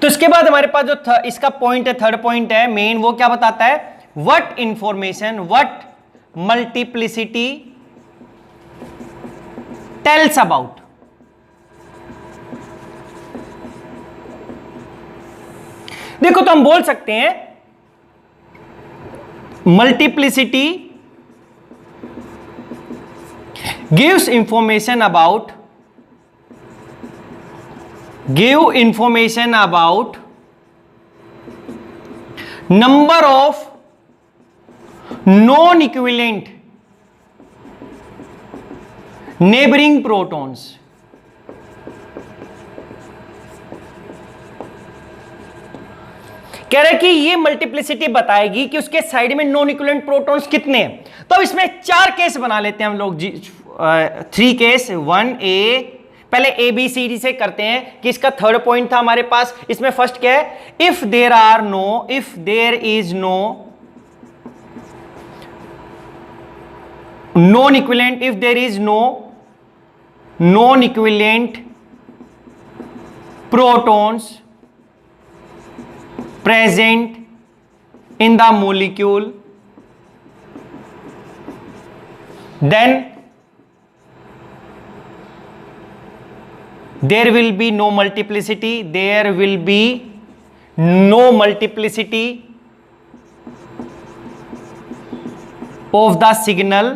तो इसके बाद हमारे पास जो इसका पॉइंट है, थर्ड पॉइंट है मेन, वो क्या बताता है, what information, what multiplicity tells about. देखो तो हम बोल सकते हैं multiplicity gives information about, give information about number of non equivalent neighbouring protons. कह रहे कि ये मल्टीप्लिसिटी बताएगी कि उसके साइड में नॉन इक्विवेलेंट प्रोटॉन्स कितने हैं। तो इसमें 4 केस बना लेते हैं हम लोग, 3 केस, 1A, पहले ABCD से करते हैं कि इसका थर्ड पॉइंट था हमारे पास। इसमें फर्स्ट क्या है, if there is no non equivalent, if there is no non equivalent protons present in the molecule, then there will be no multiplicity, there will be no multiplicity of the signal।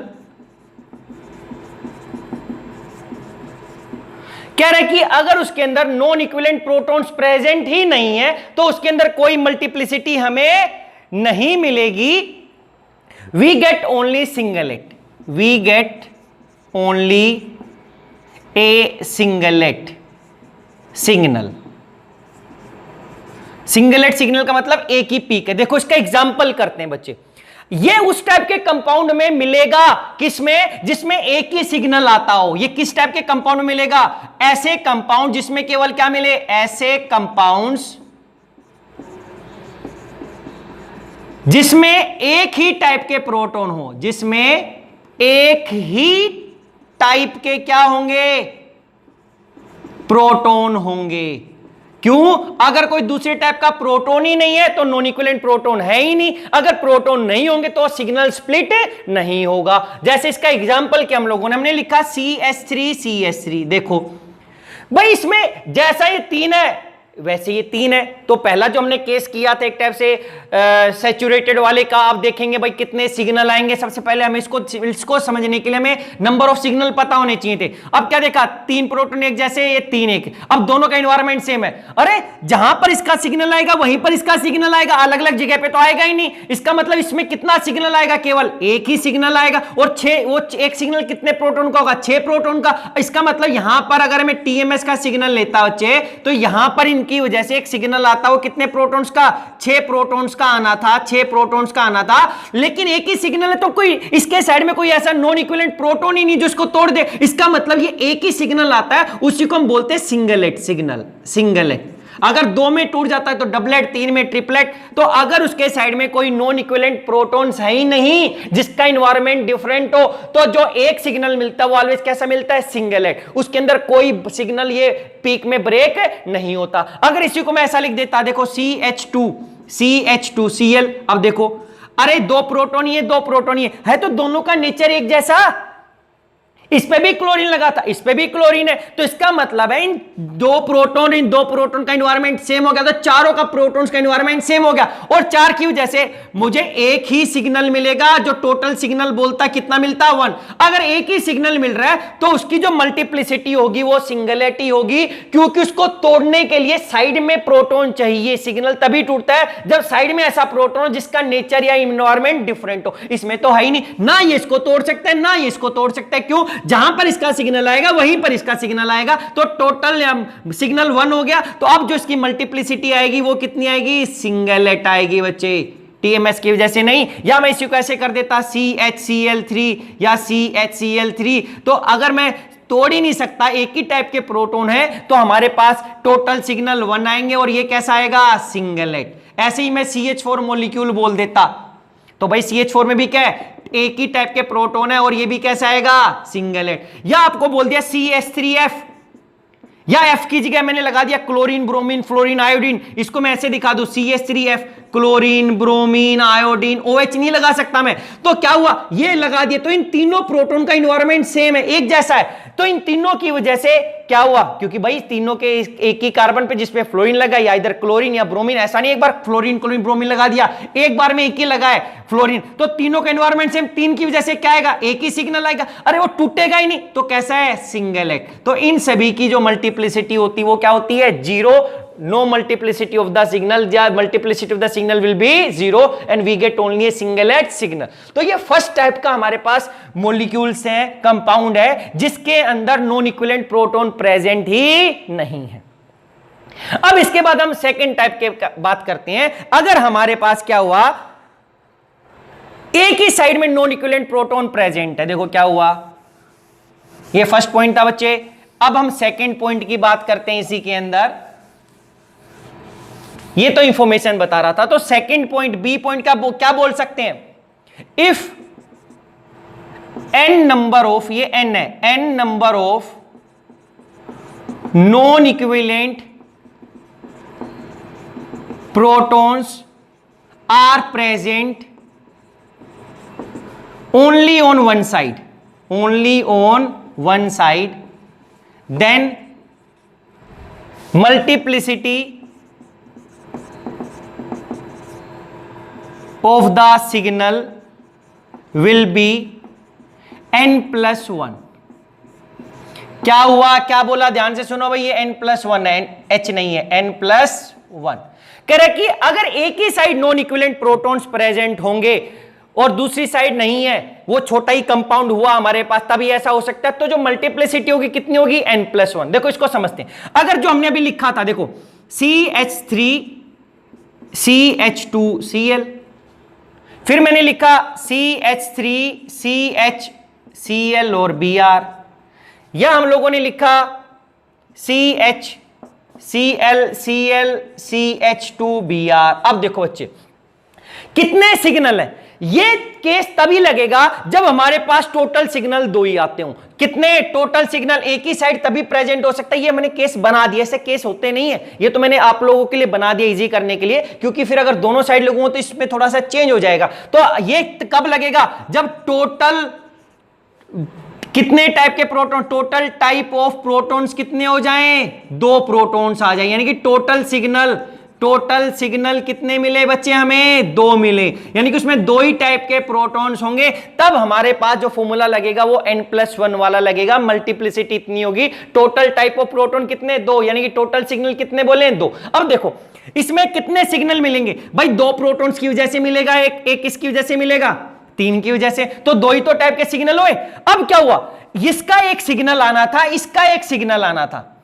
कह रहे कि अगर उसके अंदर non equivalent protons present ही नहीं है तो उसके अंदर कोई मल्टीप्लिसिटी हमें नहीं मिलेगी। We get only singlet, we get only a singlet signal. Singlet signal का मतलब एक ही पीक है। देखो इसका एग्जांपल करते हैं बच्चे, ये उस टाइप के कंपाउंड में मिलेगा किसमें, जिसमें एक ही सिग्नल आता हो। ये किस टाइप के कंपाउंड में मिलेगा, ऐसे कंपाउंड जिसमें केवल क्या मिले, ऐसे कंपाउंड्स जिसमें एक ही टाइप के प्रोटॉन हो, जिसमें एक ही टाइप के क्या होंगे, प्रोटॉन होंगे। क्यों, अगर कोई दूसरे टाइप का प्रोटॉन ही नहीं है तो नॉन इक्विवेलेंट प्रोटॉन है ही नहीं। अगर प्रोटॉन नहीं होंगे तो सिग्नल स्प्लिट नहीं होगा। जैसे इसका एग्जांपल क्या हम लोगों ने, हमने लिखा CH3। देखो भाई इसमें जैसा ये 3 है वैसे ये 3 है। तो पहला जो हमने केस किया था एक टाइप से सैचुरेटेड वाले का, आप देखेंगे भाई कितने सिग्नल आएंगे। सबसे पहले हमें इसको समझने के लिए हमें नंबर ऑफ सिग्नल पता होने चाहिए थे। अब क्या देखा, 3 प्रोटॉन एक जैसे, ये 3 एक, अब दोनों का एनवायरनमेंट सेम है। अरे जहां पर इसका सिग्नल आएगा वहीं पर इसका सिग्नल आएगा, अलग अलग जगह पे तो आएगा ही नहीं। इसका मतलब इसमें कितना सिग्नल आएगा, केवल एक ही सिग्नल आएगा। और 6, वो एक सिग्नल कितने प्रोटॉन का होगा, 6 प्रोटॉन का। इसका मतलब यहां पर अगर हमें TMS का सिग्नल लेता बच्चे तो यहां पर की वजह से एक सिग्नल आता, वो कितने प्रोटॉन्स का, 6 प्रोटॉन्स का आना था, 6 प्रोटॉन्स का आना था। लेकिन एक ही सिग्नल है तो कोई इसके साइड में कोई ऐसा नॉन इक्विवेलेंट प्रोटॉन ही नहीं जो इसको तोड़ दे। इसका मतलब ये एक ही सिग्नल आता है, उसी को हम बोलते हैं सिंगलेट सिग्नल, सिंगलेट। अगर 2 में टूट जाता है तो डबलेट, 3 में ट्रिपलेट। तो अगर उसके साइड में कोई नॉन इक्विवेलेंट प्रोटॉन्स है ही नहीं, जिसका एनवायरनमेंट डिफरेंट हो, तो जो एक सिग्नल मिलता है वो ऑलवेज कैसा मिलता है, सिंगलेट। उसके अंदर कोई सिग्नल ये पीक में ब्रेक नहीं होता। अगर इसी को मैं ऐसा लिख देता, देखो CH2Cl। अब देखो अरे 2 प्रोटॉन ये 2 प्रोटॉन ये है, तो दोनों का नेचर एक जैसा। इस पे भी क्लोरीन लगा था, इस पे भी क्लोरीन है, तो इसका मतलब है इन 2 प्रोटॉन का एनवायरनमेंट सेम हो गया, तो चारों का प्रोटॉन्स का एनवायरनमेंट सेम हो गया। और 4 की वजह से मुझे एक ही सिग्नल मिलेगा, जो टोटल सिग्नल बोलता है कितना मिलता है, 1। अगर एक ही सिग्नल मिल रहा है तो उसकी जो मल्टीप्लिसिटी होगी वो सिंगलेटी होगी, क्योंकि उसको तोड़ने के लिए साइड में प्रोटॉन चाहिए। सिग्नल तभी टूटता है जब साइड में ऐसा प्रोटॉन जिसका नेचर या एनवायरनमेंट डिफरेंट हो। इसमें तो है ही नहीं, ना ये इसको तोड़ सकता है ना ये इसको तोड़ सकता है। क्यों, जहां पर इसका सिग्नल आएगा वहीं पर इसका सिग्नल आएगा, तो टोटल सिग्नल 1 हो गया। तो अब जो इसकी मल्टीप्लिसिटी आएगी वो कितनी आएगी, सिंगलेट आएगी बच्चे, TMS की वजह से नहीं। या मैं इसी को ऐसे कर देता CHCl3 या CHCl3। तो अगर मैं तोड़ ही नहीं सकता, एक ही टाइप के प्रोटॉन है, तो हमारे पास टोटल सिग्नल 1 आएंगे और ये कैसा आएगा, सिंगलेट। ऐसे ही मैं CH4 मॉलिक्यूल बोल देता, तो भाई CH4 में भी क्या है, एक ही टाइप के प्रोटॉन है और ये भी कैसा आएगा, सिंगलेट। या आपको बोल दिया CH3F, या F की जगह मैंने लगा दिया क्लोरीन, ब्रोमीन, फ्लोरीन, आयोडीन, इसको मैं ऐसे दिखा दूं CH3F, chlorine, bromine, iodine, OH नहीं लगा सकता मैं, तो क्या हुआ, ये लगा दिया, तो इन तीनों प्रोटॉन का इन्वायरमेंट सेम है, एक जैसा है, तो इन तीनों की वजह से क्या हुआ, क्योंकि भाई तीनों के एक ही कार्बन पे जिसपे फ्लोरीन लगा, या इधर क्लोरीन या ब्रोमीन, ऐसा नहीं एक बार फ्लोरीन क्लोरीन ब्रोमीन लगा दिया, एक बार में एक ही लगा है फ्लोरीन, तो तीनों का एनवायरमेंट सेम, तीन की वजह से क्या आएगा, एक ही सिग्नल आएगा, अरे वो टूटेगा ही नहीं, तो कैसा है, सिंगल एक। तो इन सभी की जो मल्टीप्लिसिटी होती है वो क्या होती है, zero, no multiplicity of the signal, या multiplicity of the signal will be zero and we get only a singlet signal. तो ये फर्स्ट टाइप का हमारे पास मॉलिक्यूल्स है, कंपाउंड है, जिसके अंदर नॉन इक्विवेलेंट प्रोटॉन प्रेजेंट ही नहीं है। अब इसके बाद हम सेकेंड टाइप के बात करते हैं, अगर हमारे पास क्या हुआ, एक ही साइड में नॉन इक्विवेलेंट प्रोटॉन प्रेजेंट है, देखो क्या हुआ, ये फर्स्ट पॉइंट था बच्चे। अब हम सेकेंड पॉइंट की बात करते हैं इसी के अंदर, ये तो इंफॉर्मेशन बता रहा था, तो सेकेंड पॉइंट, बी पॉइंट का क्या बोल सकते हैं, इफ n नंबर ऑफ, ये n है, n number of non equivalent protons are present only on one side, only on one side, then multiplicity of the signal will be n+1। क्या हुआ, क्या बोला, ध्यान से सुनो भाई, ये n+1 है, h नहीं है, n+1 कह रहे कि अगर एक ही side non equivalent protons present होंगे और दूसरी साइड नहीं है, वो छोटा ही कंपाउंड हुआ हमारे पास, तभी ऐसा हो सकता है, तो जो मल्टीप्लिसिटी होगी कितनी होगी, n+1। देखो इसको समझते हैं, अगर जो हमने अभी लिखा था, देखो CH3 CH2Cl, फिर मैंने लिखा CH3 CHCl और Br, या हम लोगों ने लिखा CHCl Cl CH2Br। अब देखो बच्चे कितने सिग्नल हैं, ये केस तभी लगेगा जब हमारे पास टोटल सिग्नल दो ही आते हो। कितने टोटल सिग्नल एक ही साइड तभी प्रेजेंट हो सकता है, ये मैंने केस बना दिया, ऐसे केस होते नहीं है, ये तो मैंने आप लोगों के लिए बना दिया इजी करने के लिए, क्योंकि फिर अगर दोनों साइड लोगों हो तो इसमें थोड़ा सा चेंज हो जाएगा। तो ये कब लगेगा, जब टोटल कितने टाइप के proton, total type of protons कितने हो जाएं, दो प्रोटॉन्स आ जाए, यानी कि टोटल सिग्नल कितने मिले बच्चे, हमें दो मिले, यानी कि उसमें दो ही टाइप के प्रोटॉन्स होंगे, तब हमारे पास जो फॉर्मूला लगेगा वो n+1 वाला लगेगा, मल्टीप्लिसिटी इतनी होगी, टोटल टाइप ऑफ प्रोटॉन कितने, दो, यानी कि टोटल सिग्नल कितने बोले, दो। अब देखो इसमें कितने सिग्नल मिलेंगे भाई, दो प्रोटॉन्स की वजह से मिलेगा, एक इसकी वजह से मिलेगा, तीन की वजह से, तो दो ही तो टाइप के सिग्नल हुए। अब क्या हुआ, इसका एक सिग्नल आना था, इसका एक सिग्नल आना था,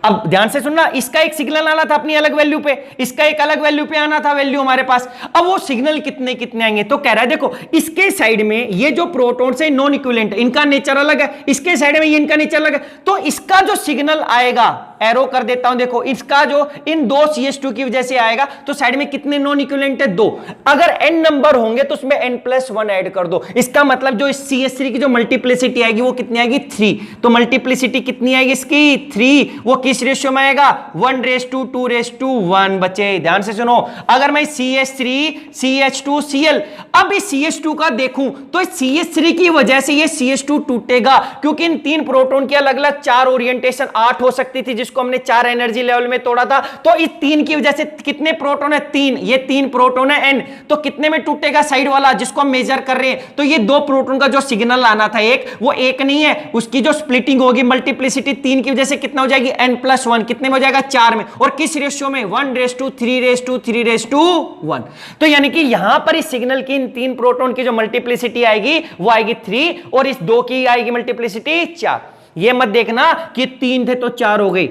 अब ध्यान से सुनना, इसका एक सिग्नल आना था अपनी अलग वैल्यू पे, इसका एक अलग वैल्यू पे आना था वैल्यू हमारे पास। अब वो सिग्नल कितने कितने आएंगे, तो कह रहा है देखो इसके साइड में ये जो प्रोटॉन्स है नॉन इक्विवेलेंट, इनका नेचर अलग है, इसके साइड में ये इनका नेचर अलग है, तो इसका जो सिग्नल आएगा, एरो कर देता हूं, देखो इसका जो इन दो CH2 की वजह से आएगा, तो साइड में कितने नॉन इक्विवेलेंट है, दो, अगर n नंबर होंगे तो उसमें n+1 ऐड कर दो, इसका मतलब जो इस CH3 की जो मल्टीप्लिसिटी आएगी वो कितनी आएगी, 3, तो मल्टीप्लिसिटी कितनी आएगी इसकी, 3, वो किस रेशियो में आएगा, 1:2:1। बच्चे ध्यान से सुनो, अगर मैं CH3 CH2Cl, अब इस CH2 का देखूं तो इस CH3 की वजह से ये CH2 टूटेगा, क्योंकि इन तीन प्रोटॉन की अलग अलग 4 ओरिएंटेशन 8 हो सकती थी, जिसको हमने 4 एनर्जी लेवल में तोड़ा था, तो इस 3 की वजह से कितने प्रोटॉन है, 3, ये 3 प्रोटॉन है n, तो कितने में टूटेगा साइड वाला जिसको हम मेजर कर रहे हैं, तो ये दो प्रोटॉन का जो सिग्नल आना था एक, वो एक नहीं है, उसकी जो स्प्लिटिंग होगी मल्टीप्लिसिटी 3 की वजह से कितना हो जाएगी, n+1, कितने में हो जाएगा, 4 में, और किस रेशियो में, 1:3:3:1। तो यानी कि यहां पर इस सिग्नल की इन 3 प्रोटॉन की जो मल्टीप्लिसिटी आएगी वो आएगी 3, और इस 2 की आएगी मल्टीप्लिसिटी 4। ये मत देखना कि 3 थे तो 4 हो गई,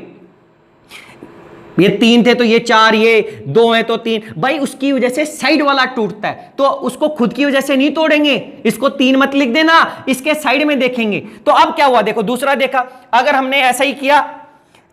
ये 3 थे तो ये 4, ये 2 है तो 3, भाई उसकी वजह से साइड वाला टूटता है, तो उसको खुद की वजह से नहीं तोड़ेंगे, इसको 3 मत लिख देना, इसके साइड में देखेंगे। तो अब क्या हुआ, देखो दूसरा देखा, अगर हमने ऐसा ही किया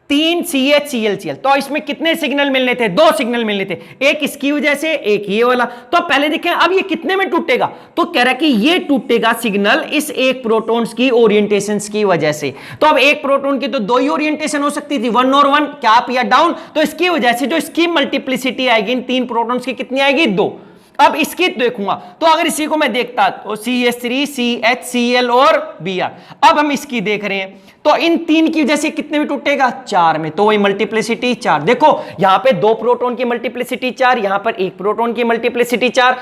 3 CHClCl, तो इसमें कितने सिग्नल मिलने थे? 2 सिग्नल मिलने थे, एक इसकी वजह से एक ये वाला। तो पहले देखें अब ये कितने में टूटेगा, तो कह रहा है कि ये टूटेगा सिग्नल इस एक प्रोटॉन्स की ओरिएंटेशन की वजह से। तो अब एक प्रोटॉन की तो 2 ही ओरिएंटेशन हो सकती थी, 1 और 1, क्या अप या डाउन, तो इसकी वजह से जो इसकी मल्टीप्लिसिटी आएगी इन 3 प्रोटॉन्स की कितनी आएगी? 2। अब इसकी देखूंगा तो अगर इसी को मैं देखता तो CH3 CHCl और Br। अब हम इसकी देख रहे हैं तो इन 3 की वजह से कितने में टूटेगा? 4 में, तो वही मल्टीप्लिसिटी 4। देखो यहां पे 2 प्रोटॉन की मल्टीप्लिसिटी 4, यहां पर 1 प्रोटॉन की मल्टीप्लिसिटी 4।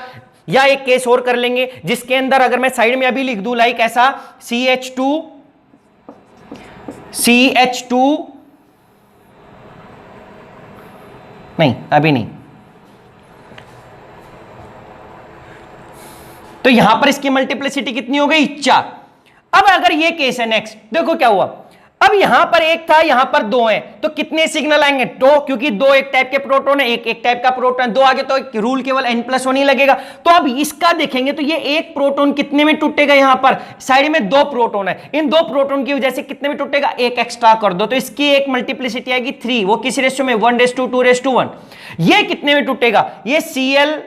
या एक केस और कर लेंगे जिसके अंदर अगर मैं साइड में अभी लिख दूं लाइक ऐसा CH2 नहीं, अभी नहीं, तो यहां पर इसकी मल्टीप्लिसिटी कितनी हो गई? 4। अब अगर ये केस है नेक्स्ट, देखो क्या हुआ, अब यहां पर एक था, यहां पर 2 है, तो कितने सिग्नल आएंगे? 2, क्योंकि 2 एक टाइप के प्रोटॉन है, एक टाइप का प्रोटॉन, 2 आगे तो एक रूल केवल N+1 ही लगेगा। तो अब इसका देखेंगे तो ये एक प्रोटॉन कितने में टूटेगा? यहां पर साइड में 2 प्रोटॉन है, इन 2 प्रोटॉन की वजह से कितने में टूटेगा? एक एक्स्ट्रा कर दो, तो इसकी एक मल्टीप्लिसिटी आएगी 3। वो किस रेशियो में? 1:2:1। ये कितने में टूटेगा? ये CL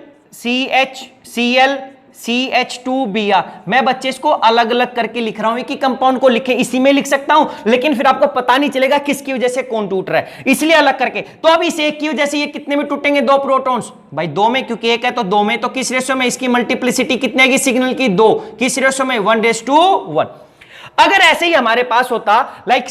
CH2Br। मैं बच्चे इसको अलग अलग करके लिख रहा हूं, कि कंपाउंड को लिखे इसी में लिख सकता हूं, लेकिन फिर आपको पता नहीं चलेगा किसकी वजह से कौन टूट रहा है, इसलिए अलग करके। तो अब इस एक की वजह से ये कितने में टूटेंगे? 2 प्रोटॉन्स, भाई 2 में, क्योंकि एक है तो 2 में, तो किस रेशियो में? इसकी मल्टीप्लिसिटी कितनी आएगी सिग्नल की? 2। किस रेशियो में? 1:1। अगर ऐसे ही हमारे पास होता लाइक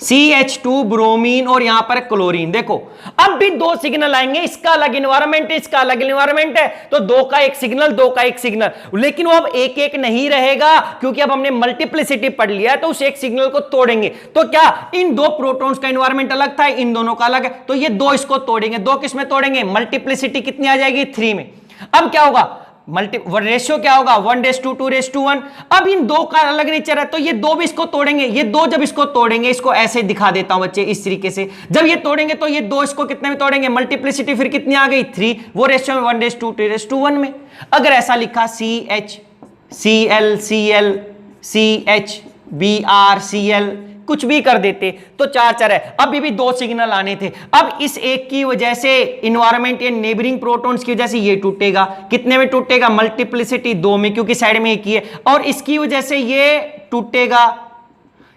CH2 ब्रोमीन और यहां पर क्लोरीन, देखो अब भी 2 सिग्नल आएंगे, इसका अलग इन्वायरमेंट है, इसका अलग इन्वायरमेट है, तो 2 का एक सिग्नल, 2 का एक सिग्नल, लेकिन वो अब एक एक नहीं रहेगा, क्योंकि अब हमने मल्टीप्लिसिटी पढ़ लिया है, तो उस एक सिग्नल को तोड़ेंगे। तो क्या इन 2 प्रोटॉन्स का इन्वायरमेंट अलग था, इन दोनों का अलग है, तो ये 2 इसको तोड़ेंगे। 2 किस में तोड़ेंगे? मल्टीप्लिसिटी कितनी आ जाएगी? 3 में। अब क्या होगा? रेशियो क्या होगा? 1:2:1। अब इन 2 का अलग नेचर है, तो ये 2 भी इसको तोड़ेंगे। ये 2 जब इसको तोड़ेंगे, इसको ऐसे दिखा देता हूं बच्चे इस तरीके से, जब ये तोड़ेंगे तो ये 2 इसको कितने में तोड़ेंगे? मल्टीप्लिसिटी फिर कितनी आ गई? 3। वो रेशियो में 1:2:1 में। अगर ऐसा लिखा CHClCl CHBrCl कुछ भी कर देते तो 4 है। अभी भी 2 सिग्नल आने थे, अब इस एक की वजह से इन्वायरमेंट या नेबरिंग प्रोटॉन्स की वजह से ये टूटेगा। कितने में टूटेगा? मल्टीप्लिसिटी 2 में, क्योंकि साइड में एक ही है, और इसकी वजह से ये टूटेगा,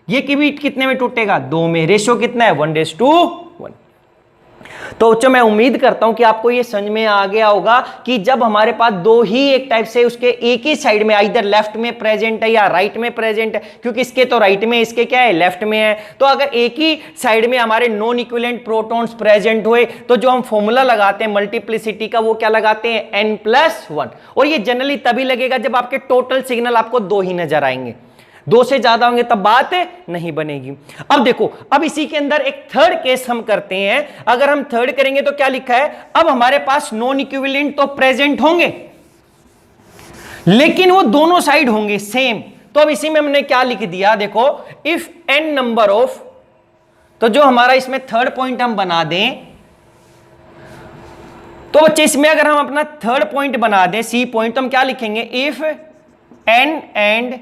ये की भी कितने में टूटेगा? 2 में। रेशियो कितना है? 1:1। तो बच्चों मैं उम्मीद करता हूं कि आपको ये समझ में आ गया होगा कि जब हमारे पास 2 ही एक टाइप से उसके एक ही साइड में आइदर लेफ्ट में प्रेजेंट है या राइट में प्रेजेंट है, क्योंकि इसके तो राइट में, इसके क्या है? लेफ्ट में है, तो अगर एक ही साइड में हमारे नॉन इक्विवेलेंट प्रोटॉन्स प्रेजेंट हुए तो जो हम फॉर्मूला लगाते हैं मल्टीप्लिसिटी का, वो क्या लगाते हैं? N+1। और ये जनरली तभी लगेगा जब आपके टोटल सिग्नल आपको 2 ही नजर आएंगे, 2 से ज्यादा होंगे तब बात नहीं बनेगी। अब देखो, अब इसी के अंदर एक थर्ड केस हम करते हैं। अगर हम थर्ड करेंगे तो क्या लिखा है? अब हमारे पास नॉन इक्विवेलेंट तो प्रेजेंट होंगे, लेकिन वो दोनों साइड होंगे सेम। तो अब इसी में हमने क्या लिख दिया? देखो, इफ n नंबर ऑफ, तो जो हमारा इसमें थर्ड पॉइंट हम बना दें, तो बच्चे इसमें अगर हम अपना थर्ड पॉइंट बना दें, C पॉइंट, तो हम क्या लिखेंगे? If n and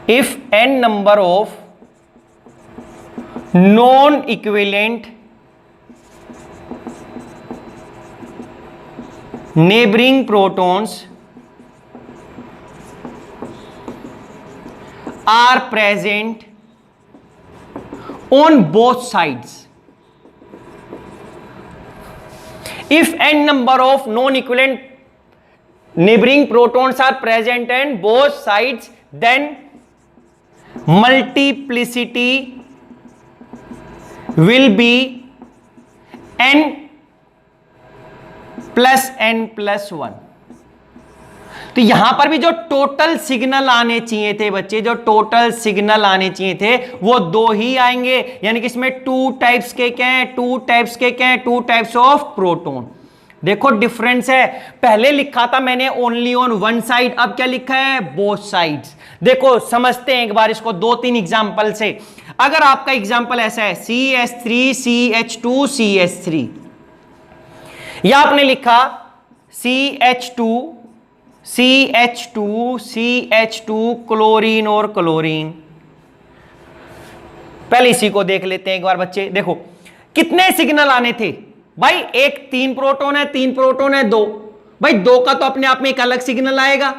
if n number of non-equivalent neighboring protons are present on both sides, if n number of non-equivalent neighboring protons are present on both sides, then multiplicity will be n+n+1। तो यहां पर भी जो total signal आने चाहिए थे बच्चे, जो टोटल सिग्नल आने चाहिए थे वो 2 ही आएंगे, यानी कि इसमें 2 टाइप्स के क्या हैं? 2 टाइप्स के क्या हैं? 2 टाइप्स ऑफ प्रोटॉन। देखो डिफरेंस है, पहले लिखा था मैंने ओनली ऑन वन साइड, अब क्या लिखा है? Both sides. देखो समझते हैं एक बार इसको 2-3 एग्जांपल से। अगर आपका एग्जांपल ऐसा है CH3 CH2 CH3, या आपने लिखा CH2 CH2 क्लोरीन और क्लोरीन। पहले इसी को देख लेते हैं एक बार बच्चे। देखो कितने सिग्नल आने थे भाई, एक 3 प्रोटॉन है, 3 प्रोटॉन है 2, भाई 2 का तो अपने आप में एक अलग सिग्नल आएगा,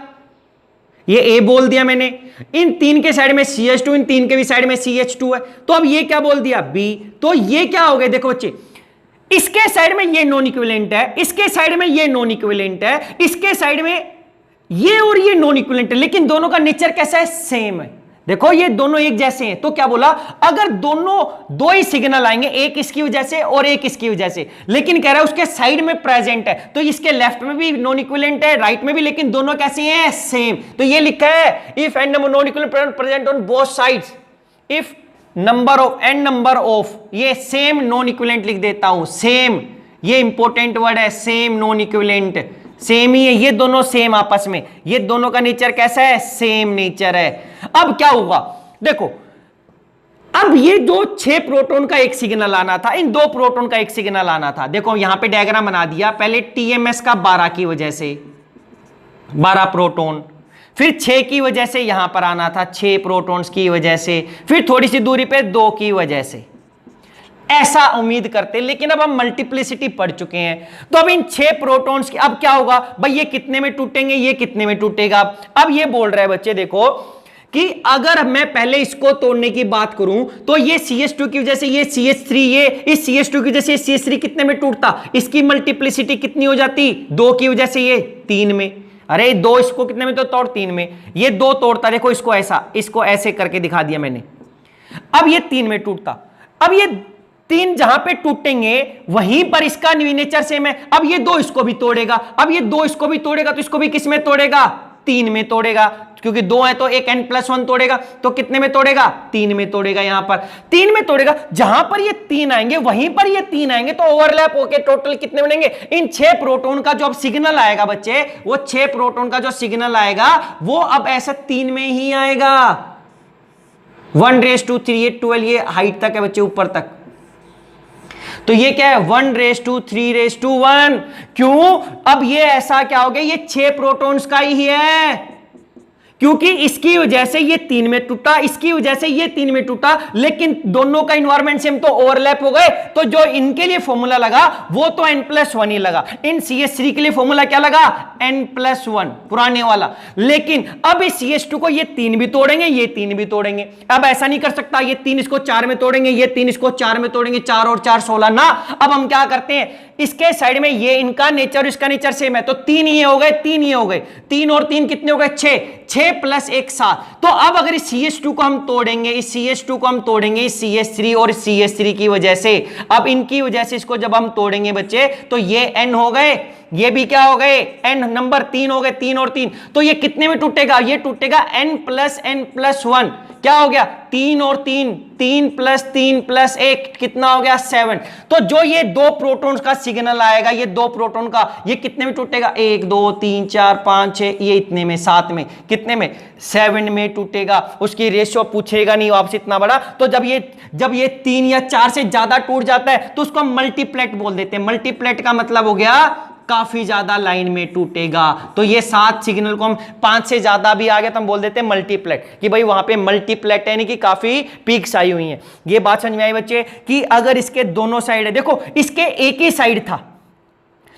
ये ए बोल दिया मैंने। इन 3 के साइड में CH2, इन 3 के भी साइड में CH2 है, तो अब ये क्या बोल दिया B। तो ये क्या हो गया देखो बच्चे, इसके साइड में ये नॉन इक्विवेलेंट है, इसके साइड में ये नॉन इक्विवेलेंट है, इसके साइड में ये और ये नॉन इक्विवेलेंट है, लेकिन दोनों का नेचर कैसा है, सेम है। देखो ये दोनों एक जैसे हैं, तो क्या बोला, अगर दोनों 2 ही सिग्नल आएंगे, एक इसकी वजह से और एक इसकी वजह से, लेकिन कह रहा है उसके साइड में प्रेजेंट है, तो इसके लेफ्ट में भी नॉन इक्विवेलेंट है, राइट में भी, लेकिन दोनों कैसे हैं, सेम। तो ये लिखा है if N number non equivalent present on both sides, if number of N number of, ये सेम नॉन इक्विवेलेंट लिख देता हूं, सेम, ये इंपॉर्टेंट वर्ड है, सेम नॉन इक्विवेलेंट, सेम ही है, ये दोनों सेम आपस में, ये दोनों का नेचर कैसा है, सेम नेचर है। अब क्या होगा देखो, अब ये जो 6 प्रोटॉन का एक सिग्नल आना था, इन 2 प्रोटॉन का एक सिग्नल आना था, देखो यहां पे डायग्राम बना दिया, पहले TMS का 12 की वजह से 12 प्रोटॉन, फिर 6 की वजह से यहां पर आना था 6 प्रोटॉन्स की वजह से, फिर थोड़ी सी दूरी पे 2 की वजह से, ऐसा उम्मीद करते। लेकिन अब हम मल्टीप्लिसिटी पढ़ चुके हैं, तो अब इन 6 प्रोटॉन्स की अब क्या होगा भाई, ये कितने में टूटेंगे, ये कितने में टूटेगा। अब ये बोल रहा है बच्चे देखो कि अगर मैं पहले इसको तोड़ने की बात करूं, तो ये CH2 की वजह से ये CH3, ये इस CH2 की वजह से CH3 कितने में टूटता, इसकी मल्टीप्लिसिटी कितनी हो जाती, 2 की वजह से ये 3 में, अरे 2 इसको कितने में तो तोड़ 3 में, ये 2 तोड़ता, देखो इसको ऐसा, इसको ऐसे करके दिखा दिया मैंने, अब ये 3 में टूटता। अब ये 3 जहां पे टूटेंगे वहीं पर इसका नेचर सेम है, अब ये 2 इसको भी तोड़ेगा, अब ये 2 इसको भी तोड़ेगा, तो इसको भी किस में तोड़ेगा, 3 में तोड़ेगा, क्योंकि 2 है तो एक n+1 तोड़ेगा, तो कितने में तोड़ेगा, 3 में तोड़ेगा, यहां पर 3 में तोड़ेगा। जहां पर ये 3 आएंगे वहीं पर ये 3 आएंगे, तो ओवरलैप होके टोटल कितने बनेंगे, इन 6 प्रोटॉन का जो अब सिग्नल आएगा बच्चे, वो 6 प्रोटॉन का जो सिग्नल आएगा वो अब ऐसा 3 में ही आएगा, 1�3, ये 12, ये हाइट तक है बच्चे, ऊपर तक, तो ये क्या है 1�3�1। क्यों, अब ये ऐसा क्या हो गया, ये 6 प्रोटॉन्स का ही है, क्योंकि इसकी वजह से ये 3 में टूटा, इसकी वजह से ये 3 में टूटा, लेकिन दोनों का इन्वायरमेंट सेम, तो ओवरलैप हो गए, तो जो इनके लिए फॉर्मूला लगा वो तो n+1 ही लगा। इन CH3 के लिए फॉर्मूला क्या लगा, n+1 पुराने वाला, लेकिन अब इस CH2 को ये 3 भी तोड़ेंगे, ये 3 भी तोड़ेंगे। अब ऐसा नहीं कर सकता ये 3 इसको 4 में तोड़ेंगे, ये 3 इसको 4 में तोड़ेंगे, 4 और 4 16 ना। अब हम क्या करते हैं, इसके साइड में ये इनका नेचर इसका नेचर सेम है, तो 3 ये हो गए, 3 ये हो गए, 3 और 3 कितने हो गए, 6, 6 + 1 7। तो अब अगर इस CH2 को हम तोड़ेंगे, इस CH2 को हम तोड़ेंगे इस CH3 और इस CH3 की वजह से, अब इनकी वजह से इसको जब हम तोड़ेंगे बच्चे, तो ये n हो गए, ये भी क्या हो गए, n नंबर 3 हो गए, 3 और 3, तो ये कितने में टूटेगा, ये टूटेगा n+n+1, क्या हो गया 3 और 3, 3 + 3 + 1 कितना हो गया 7। तो जो ये 2 प्रोटॉन्स का सिग्नल आएगा, ये 2 प्रोटॉन का, ये कितने में टूटेगा, 1 2 3 4 5 6, ये इतने में 7 में, कितने में 7 में टूटेगा। उसकी रेशियो पूछेगा नहीं आपसे इतना बड़ा, तो जब ये 3 या 4 से ज्यादा टूट जाता है तो उसको हम मल्टीप्लेट बोल देते हैं। मल्टीप्लेट का मतलब हो गया काफी ज्यादा लाइन में टूटेगा। तो ये 7 सिग्नल को हम 5 से ज्यादा भी आ गया तो हम बोल देते हैं मल्टीप्लेट, कि भाई वहां पे मल्टीप्लेट यानी कि काफी पीक्स आई हुई हैं। ये बात समझ में आई बच्चे, कि अगर इसके दोनों साइड है, देखो इसके एक ही साइड था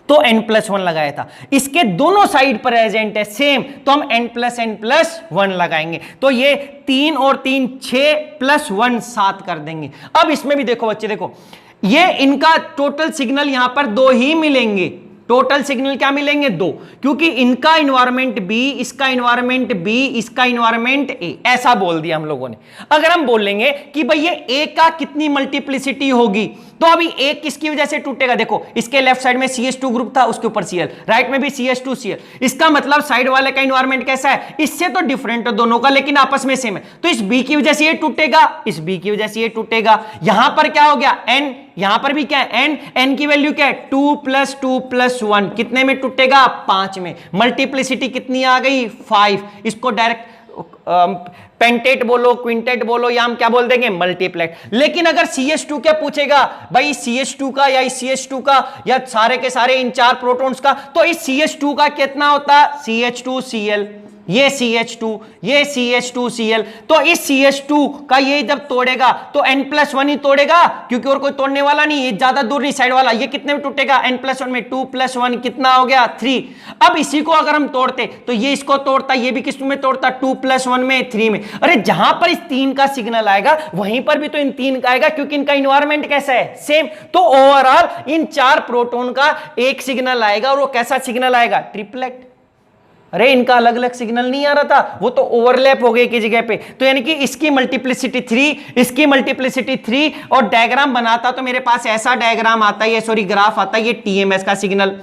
तो n+1 लगाया था, इसके दोनों साइड पर प्रेजेंट है सेम, तो हम n+n+1 लगाएंगे, तो ये 3 और 3 6 + 1 7 कर देंगे। अब इसमें भी देखो बच्चे, देखो ये इनका टोटल सिग्नल यहां पर 2 ही मिलेंगे, टोटल सिग्नल क्या मिलेंगे 2, क्योंकि इनका इन्वायरमेंट B, इसका इन्वायरमेंट B, इसका इन्वायरमेंट A, ऐसा बोल दिया हम लोगों ने। अगर हम बोलेंगे कि भाई ये A का कितनी मल्टीप्लिसिटी होगी, तो अभी A किसकी वजह से टूटेगा, देखो इसके लेफ्ट साइड में CH2 ग्रुप था, उसके ऊपर Cl, राइट में भी CH2 Cl, इसका मतलब साइड वाले का इन्वायरमेंट कैसा है, इससे तो डिफरेंट है दोनों का, लेकिन आपस में सेम है, तो इस B की वजह से ये टूटेगा, इस B की वजह से ये टूटेगा। यहां पर क्या हो गया n, यहां पर भी क्या है n की वैल्यू क्या है 2 + 2 + 1, कितने में टूटेगा 5 में। मल्टीप्लिसिटी कितनी आ गई 5, इसको डायरेक्ट पेंटेट बोलो, क्विंटेट बोलो, या हम क्या बोल देंगे, मल्टीप्लेट। लेकिन अगर CH2 क्या पूछेगा भाई, CH2 का या इस CH2 का या सारे के सारे इन 4 प्रोटॉन्स का, तो इस CH2 का कितना होता है, CH2Cl, ये CH2, ये CH2Cl। तो इस CH2 का ये जब तोड़ेगा तो N+1 ही तोड़ेगा, क्योंकि और कोई तोड़ने वाला नहीं, ये ज्यादा दूर नहीं साइड वाला। ये कितने में टूटेगा, N+1 में, 2+1 कितना हो गया, 3। अब इसी को अगर हम तोड़ते तो ये इसको तोड़ता, ये भी किस में तोड़ता, 2+1 में, 3 में। अरे जहां पर इस 3 का सिग्नल आएगा वहीं पर भी तो इन 3 का आएगा, क्योंकि इनका इन्वायरमेंट कैसा है, सेम। तो ओवरऑल इन 4 प्रोटॉन का एक सिग्नल आएगा, और वो कैसा सिग्नल आएगा, ट्रिपलेट। अरे इनका अलग अलग सिग्नल नहीं आ रहा था, वो तो ओवरलैप हो गए की जगह पे। तो यानी कि इसकी मल्टीप्लिसिटी 3, इसकी मल्टीप्लिसिटी 3, और डायग्राम बनाता तो मेरे पास ऐसा डायग्राम आता है, सॉरी ग्राफ आता है, ये TMS का सिग्नल।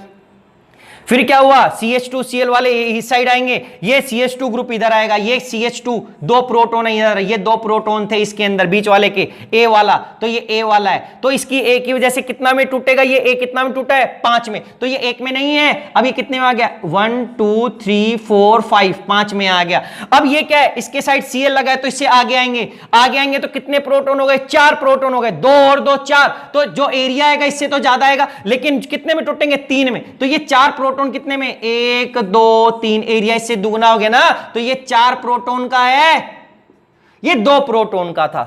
फिर क्या हुआ, CH2Cl वाले इस साइड आएंगे, ये CH2 ग्रुप इधर आएगा, ये CH2 2 प्रोटॉन है इधर, ये 2 प्रोटॉन थे इसके अंदर बीच वाले के, A वाला, तो ये A वाला है। तो इसकी A की वजह से कितना में टूटेगा, ये A कितना में टूटा है, 5 में। तो ये 1 में नहीं है, अब ये कितने में आ गया, 1 2 3 4 5, 5 में आ गया। अब ये क्या है, इसके साइड Cl लगा है, तो इससे आगे आएंगे, आगे आएंगे तो कितने प्रोटॉन हो गए, 4 प्रोटॉन हो गए, 2 और 2 4। तो जो एरिया आएगा इससे तो ज्यादा आएगा, लेकिन कितने में टूटेंगे, 3 में। तो ये 4 प्रोटॉन कितने में, 1 2 3, एरिया इससे दुगना हो गया ना, तो ये 4 प्रोटॉन का है, ये 2 प्रोटॉन का था।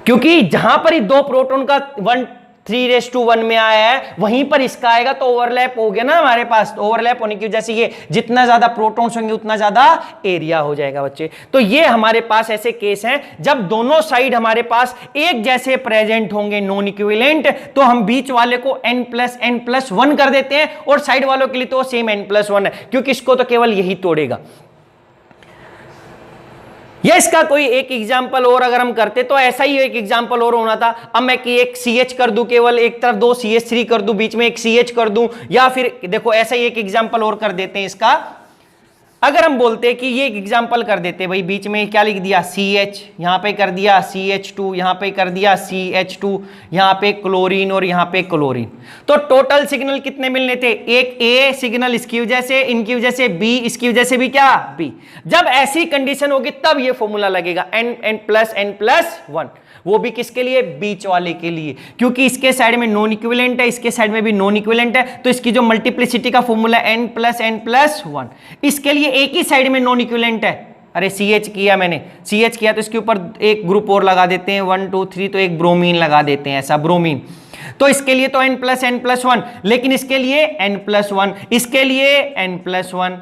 क्योंकि जहां पर ही 2 प्रोटॉन का 3:1 में आया है, वहीं पर इसका आएगा, तो ओवरलैप हो गया ना हमारे पास। तो ओवरलैप होने की वजह से ये जितना ज्यादा प्रोटॉन्स होंगे उतना ज्यादा एरिया हो जाएगा बच्चे। तो ये हमारे पास ऐसे केस हैं जब दोनों साइड हमारे पास एक जैसे प्रेजेंट होंगे, नॉन इक्विवेलेंट, तो हम बीच वाले को n+n+1 कर देते हैं, और साइड वालों के लिए तो सेम n+1 है, क्योंकि इसको तो केवल यही तोड़ेगा। या इसका कोई एक एग्जाम्पल और अगर हम करते तो ऐसा ही एक एग्जाम्पल और होना था। अब मैं कि एक CH कर दूं, केवल एक तरफ 2 CH3 कर दूं, बीच में एक CH कर दूं, या फिर देखो ऐसा ही एक एग्जाम्पल और कर देते हैं इसका। अगर हम बोलते कि ये एक एग्जाम्पल कर देते भाई, बीच में क्या लिख दिया, CH, यहां पे कर दिया CH2, यहां पे कर दिया CH2, यहां पे क्लोरीन और यहां पे क्लोरीन। तो टोटल सिग्नल कितने मिलने थे, एक A सिग्नल इसकी वजह से, इनकी वजह से B, इसकी वजह से भी क्या, B। जब ऐसी कंडीशन होगी तब ये फॉर्मूला लगेगा n+n+1, वो भी किसके लिए, बीच वाले के लिए, क्योंकि इसके साइड में नॉन इक्विवेलेंट है, इसके साइड में भी नॉन इक्विवेलेंट है, तो इसकी जो मल्टीप्लिसिटी का फॉर्मूला n+n+1, इसके लिए एक ही साइड में नॉन इक्विवेलेंट है। अरे CH किया मैंने, CH किया तो इसके ऊपर एक ग्रुप और लगा देते हैं, 1 2 3, तो एक ब्रोमीन लगा देते हैं, ऐसा ब्रोमीन। तो इसके लिए तो n+n+1, लेकिन इसके लिए n+1, इसके लिए n+1।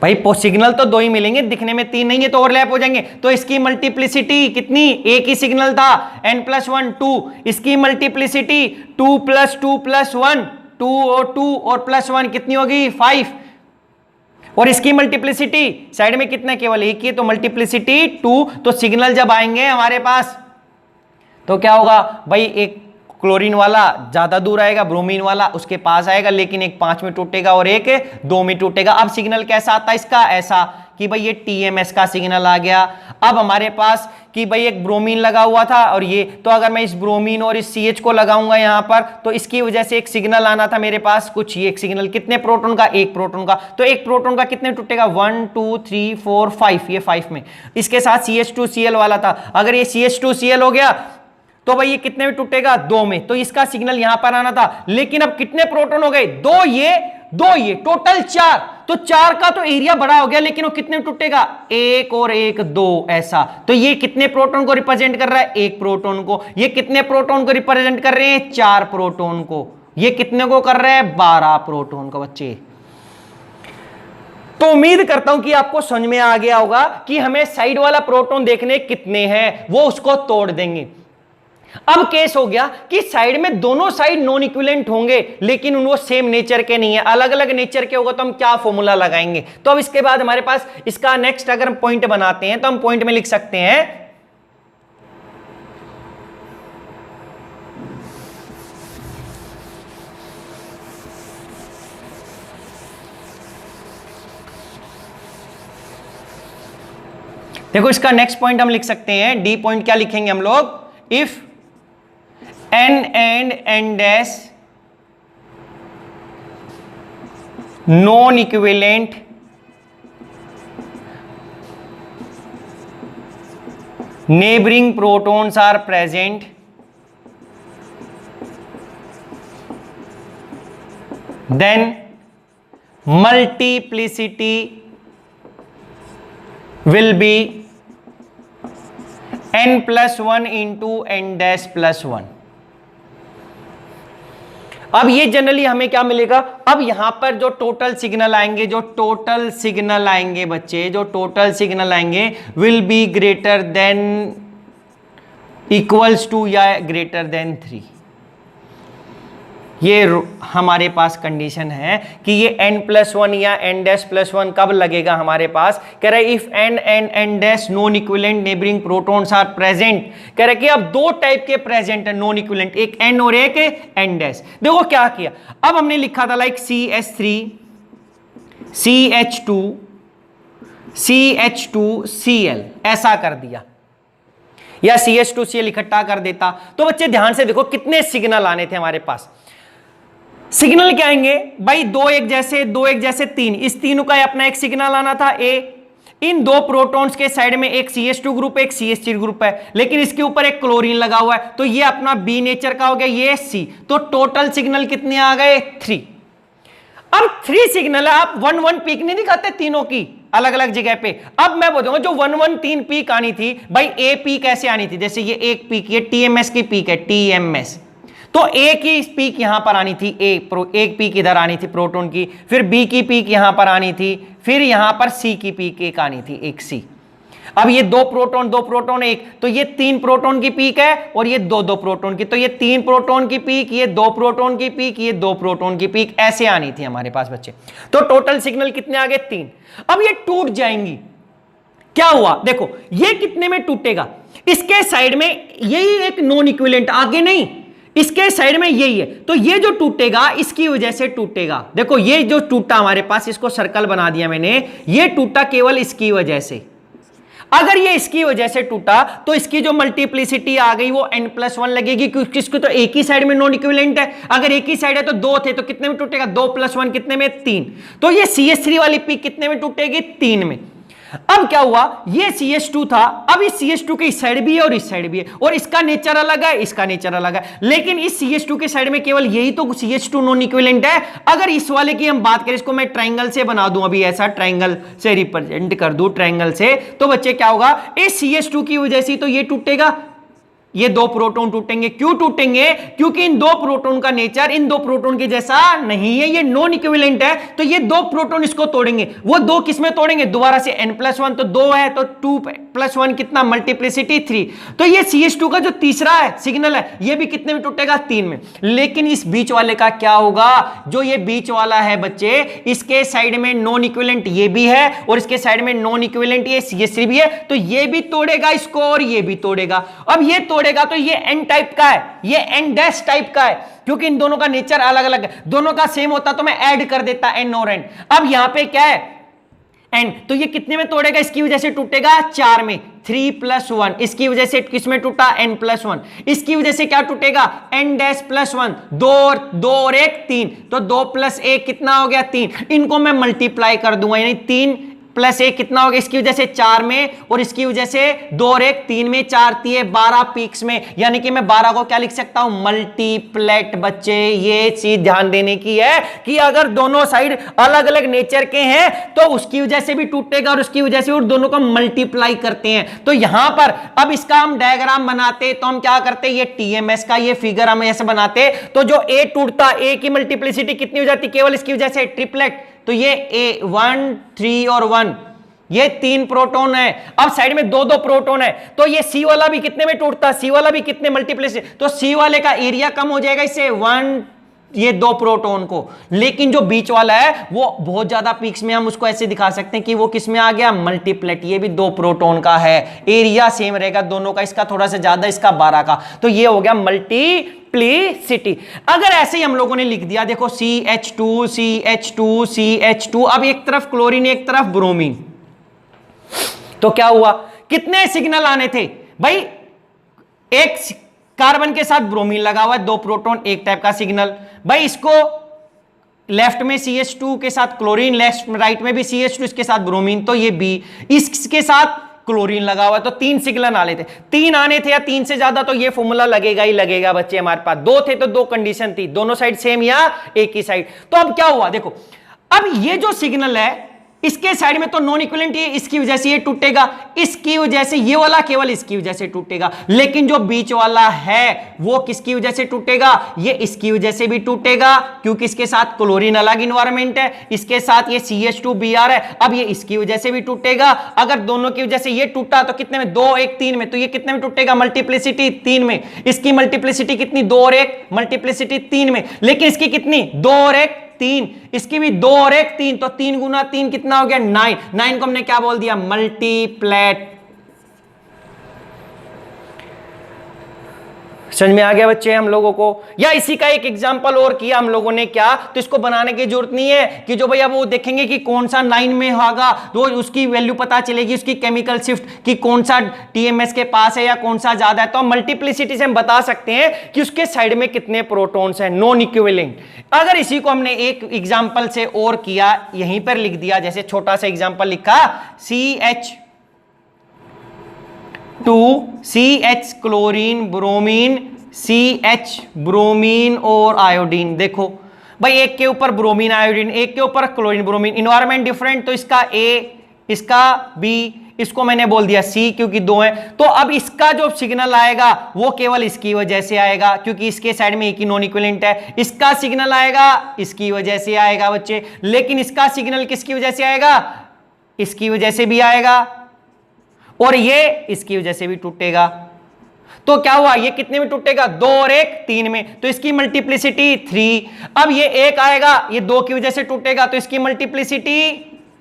भाई सिग्नल तो 2 ही मिलेंगे, दिखने में 3 नहीं है, तो ओवरलैप हो जाएंगे। तो इसकी मल्टीप्लिसिटी कितनी, एक ही सिग्नल था, n+1 2, इसकी मल्टीप्लिसिटी 2 + 2 + 1, 2 और +1 कितनी होगी, 5। और इसकी मल्टीप्लिसिटी साइड में कितना, केवल एक ही है, तो मल्टीप्लिसिटी 2। तो सिग्नल जब आएंगे हमारे पास तो क्या होगा भाई, एक क्लोरीन वाला ज्यादा दूर आएगा, ब्रोमीन वाला उसके पास आएगा, लेकिन एक 5 में टूटेगा और एक 2 में टूटेगा। अब सिग्नल कैसा आता है इसका, ऐसा कि भाई ये TMS का सिग्नल आ गया। अब हमारे पास कि भाई एक ब्रोमीन लगा हुआ था और ये, तो अगर मैं इस ब्रोमीन और इस CH को लगाऊंगा यहां पर, तो इसकी वजह से एक सिग्नल आना था मेरे पास कुछ, ये एक सिग्नल कितने प्रोटॉन का, एक प्रोटॉन का। तो एक प्रोटॉन का कितने टूटेगा, 1 2 3 4 5, ये 5 में। इसके साथ CH2Cl वाला था, अगर ये CH2Cl हो गया तो भाई ये कितने में टूटेगा, 2 में। तो इसका सिग्नल यहां पर आना था, लेकिन अब कितने प्रोटॉन हो गए, 2 ये टोटल 4। तो 4 का तो एरिया बड़ा हो गया, लेकिन वो कितने में टूटेगा, 1 और 1 2, ऐसा। तो ये कितने प्रोटॉन को रिप्रेजेंट कर रहा है, 1 प्रोटॉन को। ये कितने प्रोटॉन को रिप्रेजेंट कर रहे हैं, 4 प्रोटॉन को। ये कितने को कर रहे हैं, 12 प्रोटॉन को बच्चे। तो उम्मीद करता हूं कि आपको समझ में आ गया होगा कि हमें साइड वाला प्रोटॉन देखने कितने हैं, वो उसको तोड़ देंगे। अब केस हो गया कि साइड में दोनों साइड नॉन इक्विवेलेंट होंगे, लेकिन वो सेम नेचर के नहीं है, अलग अलग नेचर के होगा, तो हम क्या फॉर्मूला लगाएंगे। तो अब इसके बाद हमारे पास इसका नेक्स्ट अगर हम पॉइंट बनाते हैं तो हम पॉइंट में लिख सकते हैं, देखो इसका नेक्स्ट पॉइंट हम लिख सकते हैं, डी पॉइंट क्या लिखेंगे हम लोग, if n and n dash non equivalent neighboring protons are present, then multiplicity will be n+1 into n-1। अब ये जनरली हमें क्या मिलेगा, अब यहां पर जो टोटल सिग्नल आएंगे, बच्चे, जो टोटल सिग्नल आएंगे will be greater than equals to या ग्रेटर देन 3। ये हमारे पास कंडीशन है कि ये n+1 या n-1 कब लगेगा हमारे पास। कह रहा है if n and n- non equivalent neighbouring protons are present. कह रहा है कि अब दो टाइप के प्रेजेंट है नॉन इक्विवेलेंट, एक n और एक n-। देखो क्या किया, अब हमने लिखा था लाइक CH3 CH2 CH2Cl ऐसा कर दिया, या CH2Cl इकट्ठा कर देता। तो बच्चे ध्यान से देखो कितने सिग्नल आने थे हमारे पास। सिग्नल क्या आएंगे भाई, दो एक जैसे तीन, इस तीनों का अपना एक सिग्नल आना था A। इन दो प्रोटॉन्स के साइड में एक CH2 ग्रुप एक CH3 ग्रुप है, लेकिन इसके ऊपर एक क्लोरीन लगा हुआ है, तो ये अपना B नेचर का हो गया, ये C। तो टोटल सिग्नल कितने आ गए 3। अब 3 सिग्नल है, आप 1-1 पीक नहीं दिखाते तीनों की अलग अलग जगह पे। अब मैं बोलूंगा जो 1-1 3 पीक आनी थी भाई, A पीक कैसे आनी थी, जैसे ये एक पीक, ये TMS की पीक है, TMS, तो A की पीक यहां पर आनी थी, एक पीक इधर आनी थी प्रोटॉन की, फिर B की पीक यहां पर आनी थी, फिर यहां पर C की पीक एक आनी थी, एक C। अब ये दो प्रोटॉन एक, तो ये 3 प्रोटॉन की पीक है और ये 2 प्रोटॉन की, तो ये 3 प्रोटॉन की पीक, ये 2 प्रोटॉन की पीक, ये 2 प्रोटॉन की पीक, ऐसे आनी थी हमारे पास बच्चे। तो टोटल सिग्नल कितने आ गए 3। अब ये टूट जाएंगी, क्या हुआ देखो, ये कितने में टूटेगा, इसके साइड में यही एक नॉन इक्विवेलेंट, आगे नहीं, इसके साइड में यही है, तो ये जो टूटेगा इसकी वजह से टूटेगा। देखो ये जो टूटा हमारे पास, इसको सर्कल बना दिया मैंने, ये टूटा केवल इसकी वजह से। अगर ये इसकी वजह से टूटा तो इसकी जो मल्टीप्लिसिटी आ गई वो n+1 लगेगी, क्योंकि इसको तो एक ही साइड में नॉन इक्विवेलेंट है। अगर एक ही साइड है तो 2 थे, तो कितने में टूटेगा, 2+1 कितने में 3। तो ये CH3 वाली पीक कितने में टूटेगी 3 में। अब क्या हुआ, ये CH2 था, अब इस CH2 के इस साइड भी है और इस साइड भी है, और इसका नेचर अलग है, इसका नेचर अलग है, लेकिन इस CH2 के साइड में केवल यही तो CH2 नॉन इक्विवेलेंट है। अगर इस वाले की हम बात करें, इसको मैं ट्रायंगल से बना दूं, अभी ऐसा ट्रायंगल से रिप्रेजेंट कर दूं ट्रायंगल से, तो बच्चे क्या होगा, इस CH2 की वजह से तो ये टूटेगा, ये 2 प्रोटॉन टूटेंगे। क्यों टूटेंगे, क्योंकि इन 2 प्रोटॉन का नेचर इन 2 प्रोटॉन के जैसा नहीं है, ये नॉन इक्विवेलेंट है, तो ये 2 प्रोटॉन इसको तोड़ेंगे। वो 2 किसमें तोड़ेंगे, दोबारा से n+1, तो 2 है तो 2+1 कितना, मल्टीप्लिसिटी 3। तो ये CH2 का जो तीसरा है सिग्नल है, ये भी कितने में टूटेगा 3 में। लेकिन इस बीच वाले का क्या होगा, जो ये बीच वाला है बच्चे, इसके साइड में नॉन इक्विवेलेंट ये भी है और इसके साइड में नॉन इक्विवेलेंट ये CH3 भी है, तो ये भी तोड़ेगा इसको और ये भी तोड़ेगा। अब ये तोड़ेगा तो ये n टाइप का है, ये n- टाइप का है, क्योंकि इन दोनों का नेचर अलग अलग है। दोनों का सेम होता तो मैं ऐड कर देता n और n। अब यहां पे क्या है n, तो ये कितने में तोड़ेगा, इसकी वजह से टूटेगा 4 में, 3+1, इसकी वजह से किसमें टूटा n+1, इसकी वजह से क्या टूटेगा n-+1, 2 और 1 3, तो 2 + 1 कितना हो गया 3। इनको मैं मल्टीप्लाई कर दूंगा, यानी 3 + 1 कितना हो गया, इसकी वजह से 4 में, और इसकी वजह से 2 और 1 3 में, 4 3 12 पीक्स में, यानी कि मैं 12 को क्या लिख सकता हूं, मल्टीप्लेट। बच्चे ये चीज ध्यान देने की है कि अगर दोनों साइड अलग अलग नेचर के हैं तो उसकी वजह से भी टूटेगा और उसकी वजह से, और दोनों को मल्टीप्लाई करते हैं। तो यहां पर अब इसका हम डायग्राम बनाते तो हम क्या करते, ये TMS का ये फिगर हम ऐसे बनाते, तो जो A टूटता, A की मल्टीप्लिसिटी कितनी हो जाती, केवल इसकी वजह से ट्रिपलेट, तो ये A 1 3 और 1, ये 3 प्रोटॉन है। अब साइड में 2 प्रोटॉन है, तो ये C वाला भी कितने में टूटता, C वाला भी कितने मल्टीप्लिसिटी, तो C वाले का एरिया कम हो जाएगा इससे 1, ये 2 प्रोटॉन को। लेकिन जो बीच वाला है वो बहुत ज्यादा पीक्स में, हम उसको ऐसे दिखा सकते हैं कि वो किस में आ गया, मल्टीप्लेट, ये भी 2 प्रोटोन का है, एरिया सेम रहेगा दोनों का, इसका थोड़ा सा ज्यादा, इसका 12 का, तो ये हो गया मल्टीप्लिसिटी। अगर ऐसे ही हम लोगों ने लिख दिया, देखो CH2 CH2 CH2, अब एक तरफ क्लोरीन एक तरफ ब्रोमीन, तो क्या हुआ, कितने सिग्नल आने थे भाई, एक कार्बन के साथ ब्रोमीन लगा हुआ है, 2 प्रोटॉन, एक टाइप का सिग्नल भाई, इसको लेफ्ट में CH2 के साथ क्लोरीन, लेफ्ट राइट में भी CH2 इसके साथ ब्रोमीन, तो ये B, इसके साथ क्लोरीन लगा हुआ है, तो 3 सिग्नल आने थे, 3 आने थे या 3 से ज्यादा तो ये फॉर्मूला लगेगा ही लगेगा बच्चे। हमारे पास 2 थे तो 2 कंडीशन थी, दोनों साइड सेम या एक ही साइड। तो अब क्या हुआ देखो, अब ये जो सिग्नल है इसके साइड में तो नॉन इक्विवेलेंट, ये इसकी वजह से ये टूटेगा, इसकी वजह से ये वाला केवल इसकी वजह से टूटेगा, लेकिन जो बीच वाला है वो किसकी वजह से टूटेगा, ये इसकी वजह से भी टूटेगा, क्योंकि इसके साथ क्लोरीन अलग इन्वायरमेंट है, इसके साथ ये CH2Br है, अब ये इसकी वजह से भी टूटेगा। अगर दोनों की वजह से ये टूटा तो कितने में, 2 और 1 3 में, तो ये कितने में टूटेगा, मल्टीप्लिसिटी 3 में। इसकी मल्टीप्लिसिटी कितनी, 2 और 1, मल्टीप्लिसिटी 3 में, लेकिन इसकी कितनी, 2 और 1 3, इसकी भी 2 और 1 3, तो 3 गुना 3 कितना हो गया, 9। 9 को हमने क्या बोल दिया, मल्टीप्लेट। समझ में आ गया बच्चे हम लोगों को। या इसी का एक एग्जांपल और किया हम लोगों ने, क्या, तो इसको बनाने की जरूरत नहीं है कि जो भैया वो देखेंगे कि कौन सा 9 में होगा, तो उसकी वैल्यू पता चलेगी, उसकी केमिकल शिफ्ट कि कौन सा TMS के पास है या कौन सा ज्यादा है। तो हम मल्टीप्लिसिटी से हम बता सकते हैं कि उसके साइड में कितने प्रोटॉन्स हैं, नॉन इक्विवेलेंट। अगर इसी को हमने एक एग्जाम्पल से और किया, यहीं पर लिख दिया, जैसे छोटा सा एग्जाम्पल लिखा, CH2CH chlorine bromine, CH bromine और आयोडीन। देखो भाई, एक के ऊपर ब्रोमीन आयोडीन, एक के ऊपर क्लोरीन ब्रोमीन, इन्वायरमेंट डिफरेंट, तो इसका A, इसका B, इसको मैंने बोल दिया C, क्योंकि 2 है। तो अब इसका जो सिग्नल आएगा वो केवल इसकी वजह से आएगा, क्योंकि इसके साइड में एक ही नॉन इक्विवेलेंट है। इसका सिग्नल आएगा इसकी वजह से आएगा बच्चे, लेकिन इसका सिग्नल किसकी वजह से आएगा, इसकी वजह से भी आएगा, और ये इसकी वजह से भी टूटेगा। तो क्या हुआ, ये कितने में टूटेगा, 2 और 1 3 में, तो इसकी मल्टीप्लिसिटी 3। अब ये 1 आएगा, ये 2 की वजह से टूटेगा, तो इसकी मल्टीप्लिसिटी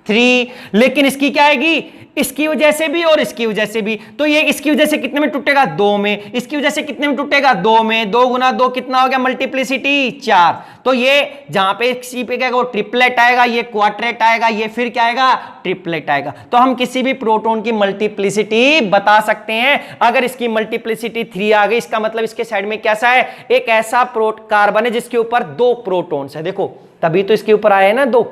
3, लेकिन इसकी क्या आएगी, इसकी वजह से भी और इसकी वजह से भी, तो ये इसकी वजह से कितने में टूटेगा, 2 में, इसकी वजह से कितने में टूटेगा, 2 में, 2 गुना 2 कितना हो गया, मल्टीप्लिसिटी 4। तो ये जहां पे सी पे क्या, वो ट्रिपलेट आएगा, ये क्वाड्रेट आएगा, ये फिर क्या आएगा, ट्रिपलेट आएगा। तो हम किसी भी प्रोटॉन की मल्टीप्लिसिटी बता सकते हैं। अगर इसकी मल्टीप्लिसिटी 3 आ गई, इसका मतलब इसके साइड में कैसा है, एक ऐसा कार्बन है जिसके ऊपर 2 प्रोटॉन्स है। देखो तभी तो इसके ऊपर आए हैं ना 2,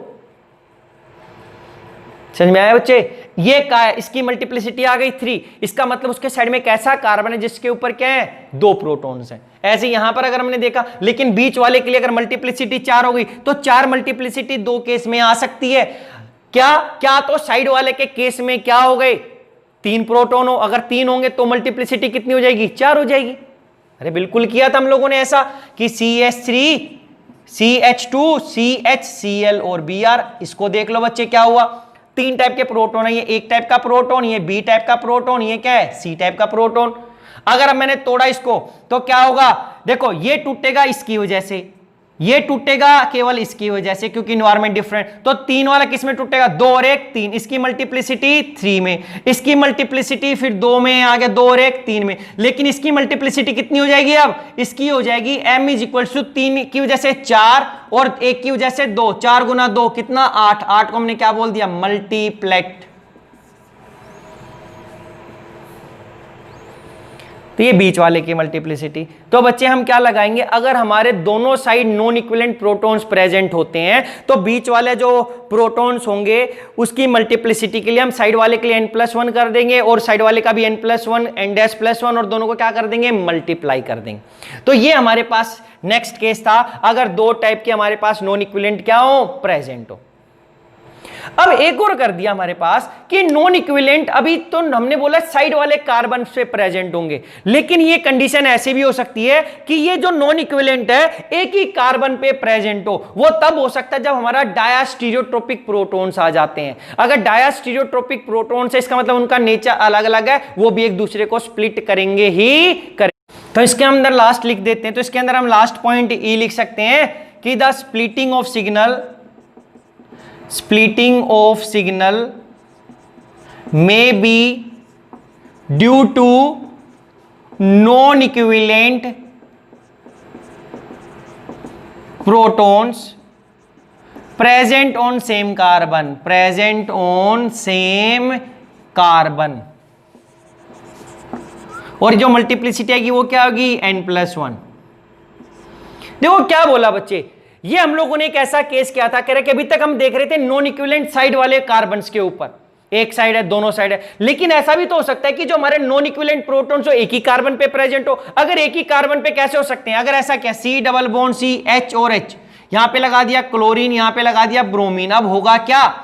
समझ में आया बच्चे। ये क्या है, इसकी मल्टीप्लिसिटी आ गई 3, इसका मतलब उसके साइड में कैसा कार्बन है जिसके ऊपर क्या है, 2 प्रोटॉन्स हैं। ऐसे यहां पर अगर हमने देखा, लेकिन बीच वाले के लिए अगर मल्टीप्लिसिटी 4 हो गई तो 4 मल्टीप्लिसिटी 2 केस में आ सकती है। क्या तो साइड वाले के केस में क्या हो गए, 3 प्रोटॉन हो, अगर 3 होंगे तो मल्टीप्लिसिटी कितनी हो जाएगी, 4 हो जाएगी। अरे बिल्कुल किया था हम लोगों ने ऐसा कि CH3 CH2 CHCl और Br। इसको देख लो बच्चे क्या हुआ, 3 टाइप के प्रोटॉन है, ये एक टाइप का प्रोटॉन, ये B टाइप का प्रोटॉन, ये क्या है, C टाइप का प्रोटॉन। अगर अब मैंने तोड़ा इसको तो क्या होगा, देखो ये टूटेगा इसकी वजह से, ये टूटेगा केवल इसकी वजह से, क्योंकि इन्वायरमेंट डिफरेंट। तो 3 वाला किस में टूटेगा, 2 और 1 3, इसकी मल्टीप्लिसिटी 3 में, इसकी मल्टीप्लिसिटी फिर 2 में आ गया, 2 और 1 3 में, लेकिन इसकी मल्टीप्लिसिटी कितनी हो जाएगी, अब इसकी हो जाएगी m = 3 की वजह से 4 और 1 की वजह से 2, 4 गुना 2 कितना 8, 8 को हमने क्या बोल दिया, मल्टीप्लेट। तो ये बीच वाले की मल्टीप्लिसिटी। तो बच्चे हम क्या लगाएंगे, अगर हमारे दोनों side non equivalent protons present होते हैं तो बीच वाले जो प्रोटॉन्स होंगे उसकी मल्टीप्लिसिटी के लिए हम साइड वाले के लिए n+1 कर देंगे और साइड वाले का भी n+1 n-+1 और दोनों को क्या कर देंगे, मल्टीप्लाई कर देंगे। तो ये हमारे पास नेक्स्ट केस था, अगर 2 टाइप के हमारे पास नॉन इक्विवेलेंट क्या हो, प्रेजेंट हो। अब एक और कर दिया हमारे पास कि नॉन इक्विवेलेंट, अभी तो हमने बोला साइड वाले कार्बन से प्रेजेंट होंगे, लेकिन ये कंडीशन ऐसी भी हो सकती है कि ये जो नॉन इक्विवेलेंट है एक ही कार्बन पे प्रेजेंट हो। वो तब हो सकता है जब हमारा डायास्टीरियोट्रोपिक प्रोटॉन्स आ जाते हैं। अगर डायास्टीरियोट्रोपिक प्रोटॉन्स है इसका मतलब उनका नेचर अलग अलग है, वो भी एक दूसरे को स्प्लिट करेंगे ही करेंगे। तो इसके अंदर लास्ट लिख देते हैं, तो इसके अंदर हम लास्ट पॉइंट ई लिख सकते हैं कि the splitting of signal may be due to non-equivalent protons present on same carbon, और जो मल्टीप्लिसिटी आएगी वो क्या होगी, n+1। देखो क्या बोला बच्चे, ये हम लोगों ने एक ऐसा केस किया था, कह रहे कि अभी तक हम देख रहे थे नॉन इक्विवेलेंट साइड वाले कार्बन्स के ऊपर, एक साइड है, दोनों साइड है। लेकिन ऐसा भी तो हो सकता है कि जो हमारे नॉन इक्विवेलेंट प्रोटॉन्स हो एक ही कार्बन पे प्रेजेंट हो। अगर एक ही कार्बन पे कैसे हो सकते हैं? अगर ऐसा क्या, C double bond C, H और H, यहां पे लगा दिया क्लोरीन, यहां पे लगा दिया ब्रोमीन, अब होगा क्या?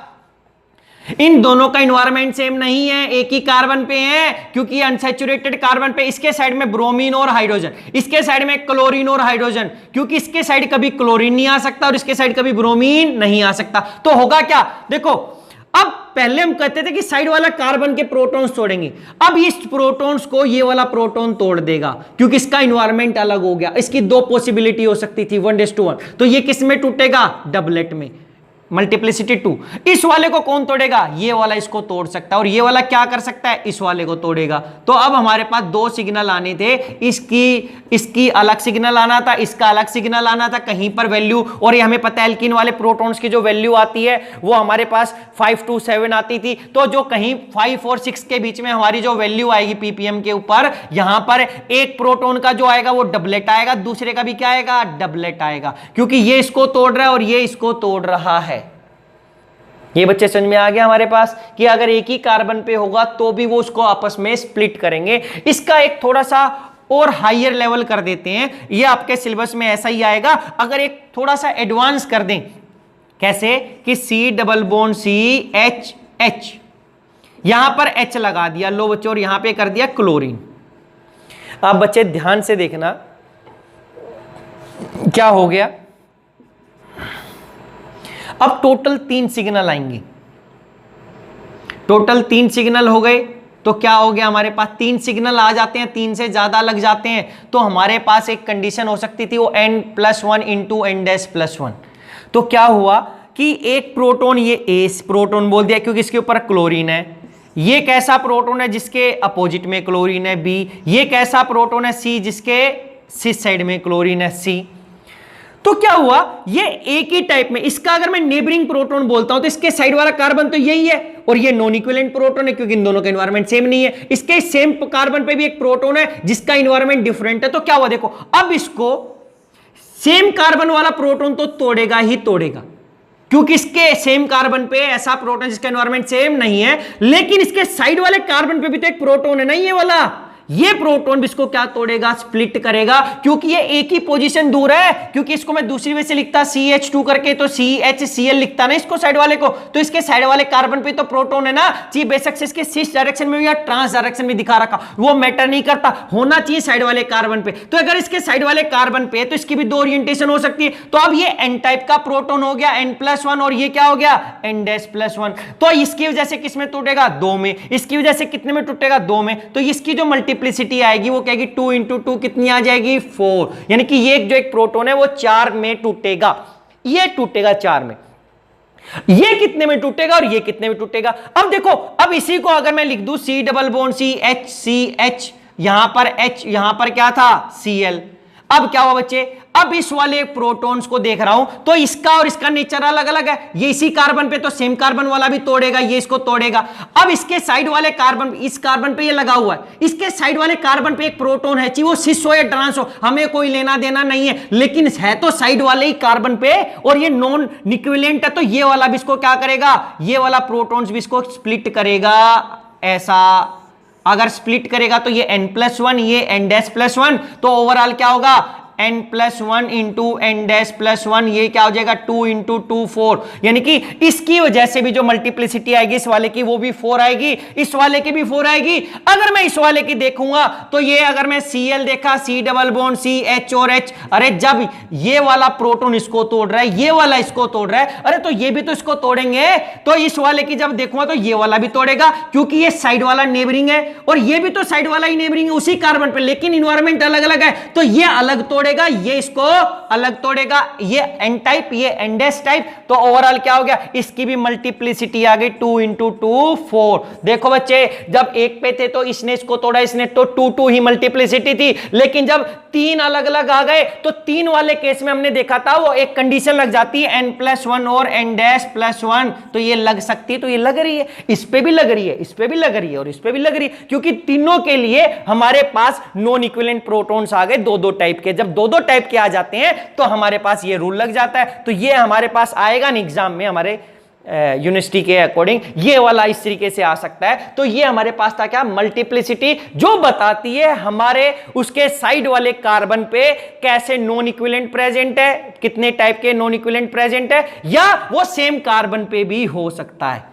इन दोनों का इन्वायरमेंट सेम नहीं है, एक ही कार्बन पे है, क्योंकि अनसैचुरेटेड कार्बन पे इसके साइड में ब्रोमीन और हाइड्रोजन, इसके साइड में क्लोरीन और हाइड्रोजन, क्योंकि इसके साइड कभी क्लोरीन नहीं आ सकता और इसके साइड कभी ब्रोमीन नहीं आ सकता। तो होगा क्या? देखो, अब पहले हम कहते थे कि साइड वाला कार्बन के प्रोटॉन्स तोड़ेंगे, अब इस प्रोटॉन्स को ये वाला प्रोटॉन तोड़ देगा, क्योंकि इसका इन्वायरमेंट अलग हो गया। इसकी दो पॉसिबिलिटी हो सकती थी, 1:1, तो ये किस में टूटेगा? डबलेट में, मल्टीप्लिसिटी 2। इस वाले को कौन तोड़ेगा? ये वाला इसको तोड़ सकता है, और ये वाला क्या कर सकता है? इस वाले को तोड़ेगा। तो अब हमारे पास दो सिग्नल आने थे, इसकी अलग सिग्नल आना था, इसका अलग सिग्नल आना था, कहीं पर वैल्यू, और ये हमें पता है एल्कीन वाले प्रोटॉन्स की जो वैल्यू आती है वो हमारे पास 5 to 7 आती थी। तो जो कहीं 5 और 6 के बीच में हमारी जो वैल्यू आएगी पीपीएम के ऊपर, यहां पर एक प्रोटॉन का जो आएगा वो डबलेट आएगा, दूसरे का भी क्या आएगा? डबलेट आएगा, क्योंकि ये इसको तोड़ रहा है और ये इसको तोड़ रहा है। ये बच्चे समझ में आ गया हमारे पास कि अगर एक ही कार्बन पे होगा तो भी वो उसको आपस में स्प्लिट करेंगे। इसका एक थोड़ा सा और हायर लेवल कर देते हैं, ये आपके सिलेबस में ऐसा ही आएगा। अगर एक थोड़ा सा एडवांस कर दें, कैसे कि C double bond C H H, यहां पर H लगा दिया, लो बच्चों, और यहां पे कर दिया क्लोरीन। आप बच्चे ध्यान से देखना क्या हो गया। अब टोटल 3 सिग्नल आएंगे, टोटल 3 सिग्नल हो गए, तो क्या हो गया? हमारे पास 3 सिग्नल आ जाते हैं, 3 से ज्यादा लग जाते हैं, तो हमारे पास एक कंडीशन हो सकती थी वो N+1 इंटू N-+1। तो क्या हुआ कि एक प्रोटॉन, ये A प्रोटॉन बोल दिया क्योंकि इसके ऊपर क्लोरीन है। ये कैसा प्रोटॉन है? जिसके अपोजिट में क्लोरीन है, B। ये कैसा प्रोटॉन है? C, जिसके सिस साइड में क्लोरीन है, C। तो क्या हुआ, ये एक ही टाइप में, इसका अगर मैं नेबरिंग प्रोटॉन बोलता हूं तो इसके साइड वाला कार्बन तो यही है, और ये नॉन इक्विवेलेंट प्रोटॉन है क्योंकि इन दोनों का एनवायरनमेंट सेम नहीं है। इसके सेम कार्बन पे भी एक प्रोटॉन है जिसका एनवायरनमेंट डिफरेंट है। तो क्या हुआ, देखो, अब इसको सेम कार्बन वाला प्रोटॉन तो तोड़ेगा ही तोड़ेगा, क्योंकि इसके सेम कार्बन पे ऐसा प्रोटॉन जिसका एनवायरनमेंट सेम नहीं है, लेकिन इसके साइड वाले कार्बन पे भी तो एक प्रोटॉन है, नहीं ये वाला, ये प्रोटॉन भी इसको क्या तोड़ेगा? स्प्लिट करेगा, क्योंकि ये एक ही पोजीशन दूर है। क्योंकि इसको मैं दूसरी वे से लिखता CH2 करके, तो CHCl लिखता ना इसको साइड वाले को, तो इसके साइड वाले कार्बन पे तो प्रोटॉन है ना, चाहिए बेशक से इसके सिस डायरेक्शन में या ट्रांस डायरेक्शन में दिखा रखा, वो मैटर नहीं करता, होना चाहिए साइड वाले कार्बन पे। तो अगर इसके साइड वाले कार्बन पे तो इसकी भी दो ओरिएंटेशन हो सकती है। तो अब ये N टाइप का प्रोटॉन हो गया N+1, और ये क्या हो गया? N-+1। तो इसकी वजह से किस में टूटेगा? 2 में। इसकी वजह से कितने में टूटेगा? 2 में। तो इसकी जो मल्टीप्लिसिटी आएगी वो कहेगी 2 × 2 कितनी आ जाएगी? 4। यानी कि ये जो एक प्रोटॉन है वो 4 में टूटेगा, ये टूटेगा 4 में। ये कितने में टूटेगा और ये कितने में टूटेगा? अब देखो, अब इसी को अगर मैं लिख दूं C double bond C H, यहां पर H, यहां पर क्या था? Cl। अब क्या हुआ बच्चे? अब इस वाले प्रोटॉन्स को देख रहा हूं तो इसका और इसका नेचर अलग अलग है। ये इसी कार्बन पे तो सेम कार्बन वाला भी तोड़ेगा, ये इसको तोड़ेगा। अब इसके साइड वाले कार्बन, इस कार्बन पे ये लगा हुआ है, इसके साइड वाले कार्बन पे एक प्रोटॉन है, चाहे वो सिस हो या ट्रांस हो, हमें कोई लेना देना नहीं है, लेकिन है तो साइड वाले ही कार्बन पे, और ये नॉन इक्विवेलेंट है, तो ये वाला भी इसको क्या करेगा? ये वाला प्रोटॉन्स भी इसको स्प्लिट करेगा। ऐसा अगर स्प्लिट करेगा तो ये N+1, ये N-+1, तो ओवरऑल क्या होगा? N+1 इंटू N-+1, ये क्या हो जाएगा? 2 × 2 4। यानी कि इसकी वजह से भी जो मल्टीप्लिसिटी आएगी इस वाले की वो भी 4 आएगी, इस वाले की भी 4 आएगी। अगर मैं इस वाले की देखूंगा तो ये, अगर मैं Cl देखा, C double bond C H और H, अरे जब ये वाला प्रोटॉन इसको तोड़ रहा है, ये वाला इसको तोड़ रहा है, अरे तो ये भी तो इसको तोड़ेंगे। तो इस वाले की जब देखूंगा तो ये वाला भी तोड़ेगा, क्योंकि ये साइड वाला नेबरिंग है और ये भी तो साइड वाला ही नेबरिंग है उसी कार्बन पे, लेकिन इन्वायरमेंट अलग अलग है, तो ये अलग तोड़ेगा, ये इसको अलग तोड़ेगा, ये N टाइप, ये N- टाइप। तो ओवरऑल क्या हो गया? इसकी भी मल्टीप्लिसिटी आ गई 2 × 2 4। देखो बच्चे, जब एक पे थे तो इसने इसको तोड़ा, इसने तो 2 ही मल्टीप्लिसिटी थी, लेकिन जब 3 अलग अलग आ गए तो 3 वाले केस में हमने देखा था वो एक कंडीशन लग जाती है N+1 और N-+1, तो ये लग सकती है, तो ये लग रही है, इस पे भी लग रही है, इस पे भी लग रही है और इस पे भी लग रही है, क्योंकि तीनों के लिए हमारे पास नॉन इक्विवेलेंट प्रोटॉन्स आ गए 2-2 टाइप के। जब 2-2 टाइप के आ जाते हैं तो हमारे पास ये रूल लग जाता है। तो ये हमारे पास आएगा ना एग्जाम में, हमारे यूनिवर्सिटी के अकॉर्डिंग ये वाला इस तरीके से आ सकता है। तो ये हमारे पास था क्या, मल्टीप्लिसिटी, जो बताती है हमारे उसके साइड वाले कार्बन पे कैसे नॉन इक्विवेलेंट प्रेजेंट है, कितने टाइप के नॉन इक्विवेलेंट प्रेजेंट है, या वो सेम कार्बन पे भी हो सकता है।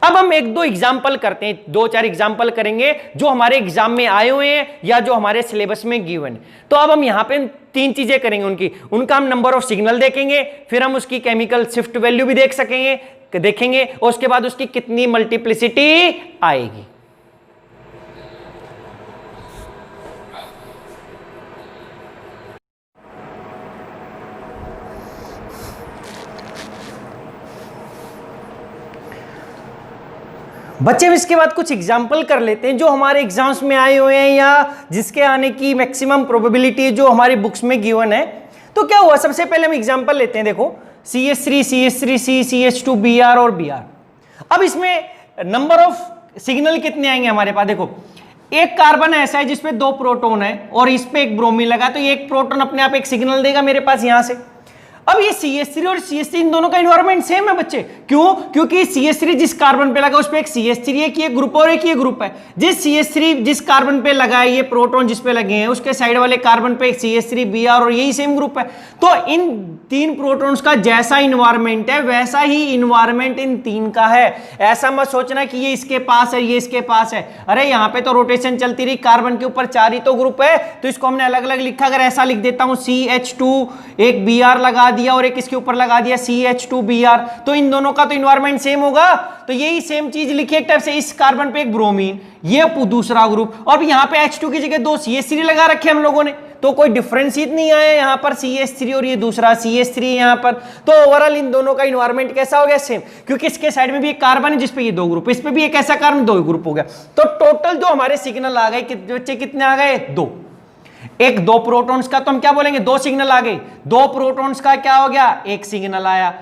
अब हम एक दो एग्जाम्पल करते हैं, दो चार एग्जाम्पल करेंगे जो हमारे एग्जाम में आए हुए हैं या जो हमारे सिलेबस में गिवन। तो अब हम यहां पे तीन चीजें करेंगे, उनका हम नंबर ऑफ सिग्नल देखेंगे, फिर हम उसकी केमिकल शिफ्ट वैल्यू भी देखेंगे और उसके बाद उसकी कितनी मल्टीप्लिसिटी आएगी। बच्चे इसके बाद कुछ एग्जाम्पल कर लेते हैं जो हमारे एग्जाम्स में आए हुए हैं या जिसके आने की मैक्सिमम प्रोबेबिलिटी जो हमारी बुक्स में गिवन है। तो क्या हुआ, सबसे पहले हम एग्जाम्पल लेते हैं, देखो CH3 CH3C CH2 Br और Br। अब इसमें नंबर ऑफ सिग्नल कितने आएंगे हमारे पास, देखो एक कार्बन ऐसा है जिसपे 2 प्रोटॉन है और इस पे एक ब्रोमीन लगा, तो ये एक प्रोटॉन अपने आप एक सिग्नल देगा मेरे पास यहां से। अब ये CH3 और CH3 इन दोनों का एनवायरनमेंट सेम है बच्चे, क्यों, क्योंकि CH3 जिस कार्बन पे लगा उस पे एक CH3 एक ये ग्रुप और एक ये ग्रुप है। जिस CH3 जिस कार्बन पे लगा है, ये प्रोटॉन जिस पे लगे हैं उसके साइड वाले कार्बन पे एक CH3 Br और यही सेम ग्रुप है। तो इन 3 प्रोटॉन्स का जैसा इन्वायरमेंट है वैसा ही इन्वायरमेंट इन 3 का है। ऐसा मत सोचना कि ये इसके पास है ये इसके पास है, अरे यहाँ पे तो रोटेशन चलती रही, कार्बन के ऊपर 4 ही तो ग्रुप है, तो इसको हमने अलग अलग लिखा। अगर ऐसा लिख देता हूं CH2 एक Br लगा दिया और एक इसके ऊपर लगा दिया CH2Br, तो इन दोनों का तो एनवायरनमेंट सेम होगा। तो यही सेम चीज लिखी एक टाइप से, इस कार्बन पे एक ब्रोमीन, ये दूसरा ग्रुप, और यहां पे H2 की जगह 2 CH3 लगा रखे हम लोगों ने, तो कोई डिफरेंस ही नहीं आया यहां पर CH3 और ये दूसरा CH3 यहां पर। तो ओवरऑल इन दोनों का एनवायरनमेंट कैसा हो गया, सेम, क्योंकि इसके साइड में भी एक कार्बन है जिसपे ये 2 ग्रुप, इस पे भी एक ऐसा कार्बन 2 ग्रुप हो गया। तो टोटल जो हमारे सिग्नल आ गए बच्चे कितने आ गए, 2। एक 2 प्रोटॉन्स का तो हम क्या बोलेंगे, 2 सिग्नल आ गए। 2 प्रोटॉन्स का क्या हो गया, 1 सिग्नल आया।